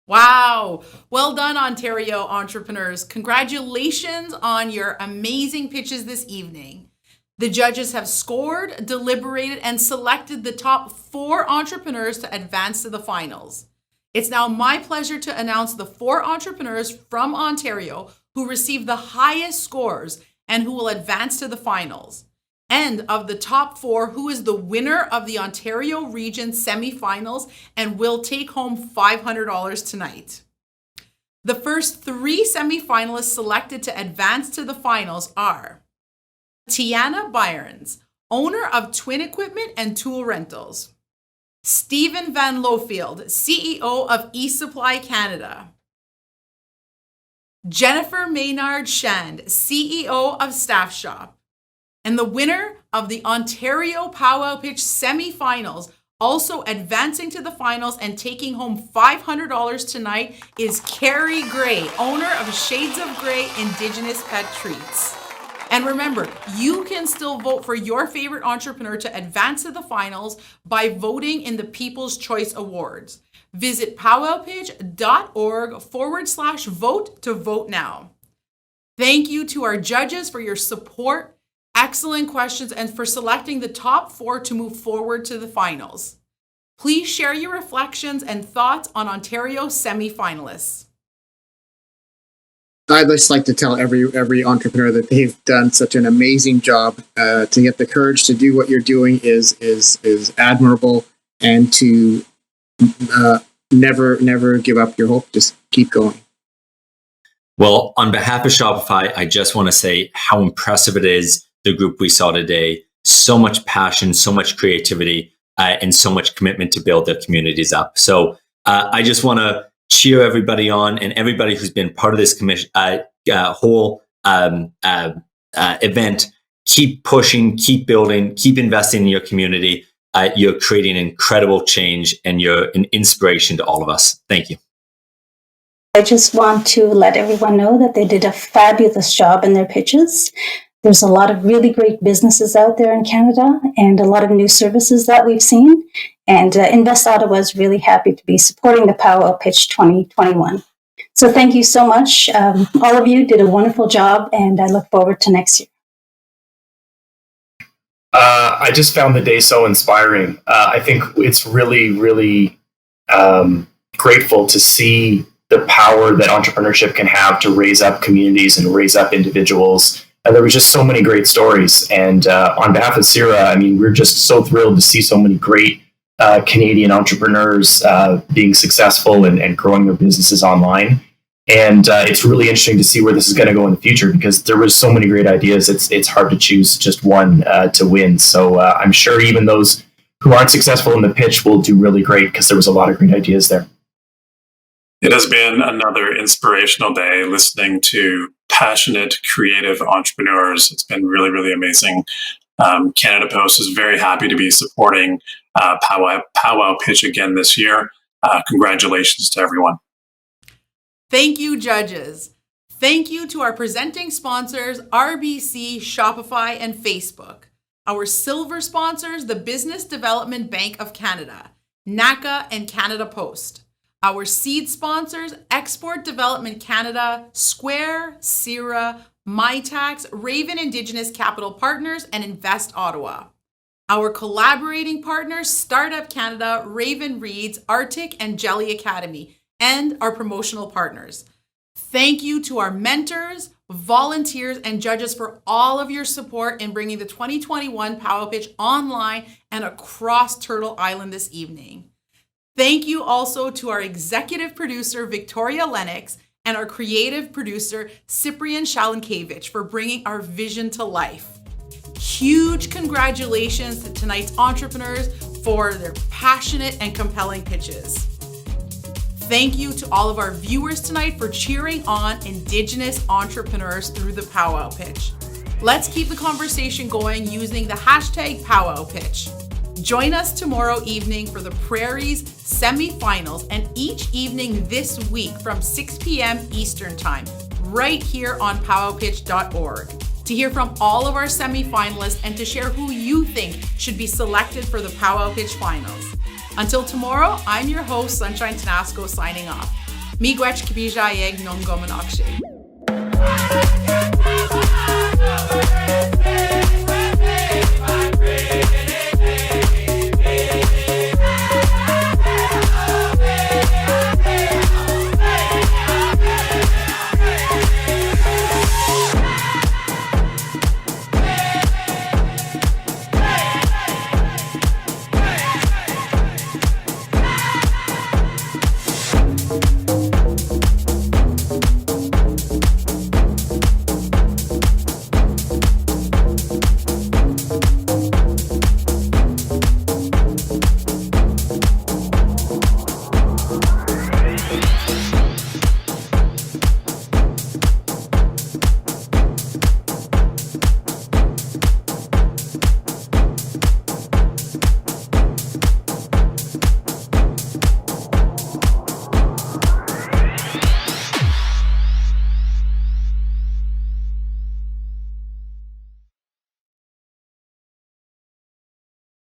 Wow. Well done, Ontario entrepreneurs. Congratulations on your amazing pitches this evening. The judges have scored, deliberated, and selected the top 4 entrepreneurs to advance to the finals. It's now my pleasure to announce the 4 entrepreneurs from Ontario who received the highest scores and who will advance to the finals. And of the top 4, who is the winner of the Ontario Region semifinals and will take home $500 tonight. The first 3 semifinalists selected to advance to the finals are Tiana Byrnes, owner of Twin Equipment and Tool Rentals; Stephen Vanloffeld, CEO of eSupply Canada; Jennifer Ménard-Shand, CEO of Staff Shop; and the winner of the Ontario Powwow Pitch semifinals, also advancing to the finals and taking home $500 tonight, is Keri Gray, owner of Shades of Grey Indigenous Pet Treats. And remember, you can still vote for your favorite entrepreneur to advance to the finals by voting in the People's Choice Awards. Visit powwowpitch.org/vote to vote now. Thank you to our judges for your support, excellent questions, and for selecting the top 4 to move forward to the finals. Please share your reflections and thoughts on Ontario semi-finalists. I'd just like to tell every entrepreneur that they've done such an amazing job. To get the courage to do what you're doing is admirable, and to never give up your hope. Just keep going. Well, on behalf of Shopify, I just want to say how impressive it is, the group we saw today. So much passion, so much creativity, and so much commitment to build their communities up. So I just want to cheer everybody on, and everybody who's been part of this whole event. Keep pushing, keep building, keep investing in your community. You're creating incredible change, and you're an inspiration to all of us. Thank you. I just want to let everyone know that they did a fabulous job in their pitches. There's a lot of really great businesses out there in Canada and a lot of new services that we've seen. And Invest Ottawa is really happy to be supporting the Powwow Pitch 2021. So thank you so much. All of you did a wonderful job, and I look forward to next year. I just found the day so inspiring. I think it's really, really grateful to see the power that entrepreneurship can have to raise up communities and raise up individuals. And there were just so many great stories. And on behalf of CIRA, I mean, we're just so thrilled to see so many great Canadian entrepreneurs being successful and growing their businesses online. And it's really interesting to see where this is going to go in the future, because there was so many great ideas. It's hard to choose just one to win. So I'm sure even those who aren't successful in the pitch will do really great, because there was a lot of great ideas there. It has been another inspirational day listening to passionate, creative entrepreneurs. It's been really, really amazing. Canada Post is very happy to be supporting Powwow Pitch again this year. Congratulations to everyone. Thank you, judges. Thank you to our presenting sponsors, RBC, Shopify, and Facebook. Our silver sponsors, the Business Development Bank of Canada, NACA, and Canada Post. Our seed sponsors, Export Development Canada, Square, CIRA, MyTax, Raven Indigenous Capital Partners, and Invest Ottawa. Our collaborating partners, Startup Canada, Raven Reads, Arctic, and Jelly Academy, and our promotional partners. Thank you to our mentors, volunteers, and judges for all of your support in bringing the 2021 Powwow Pitch online and across Turtle Island this evening. Thank you also to our executive producer, Victoria Lennox, and our creative producer, Cyprian Shalankevich, for bringing our vision to life. Huge congratulations to tonight's entrepreneurs for their passionate and compelling pitches. Thank you to all of our viewers tonight for cheering on Indigenous entrepreneurs through the Powwow Pitch. Let's keep the conversation going using the hashtag Powwow Pitch. Join us tomorrow evening for the Prairies semifinals, and each evening this week from 6 p.m. Eastern Time, right here on powwowpitch.org, to hear from all of our semifinalists and to share who you think should be selected for the Powwow Pitch Finals. Until tomorrow, I'm your host, Sunshine Tenasco, signing off. Miigwech Kibijayeg Nongomanakshig.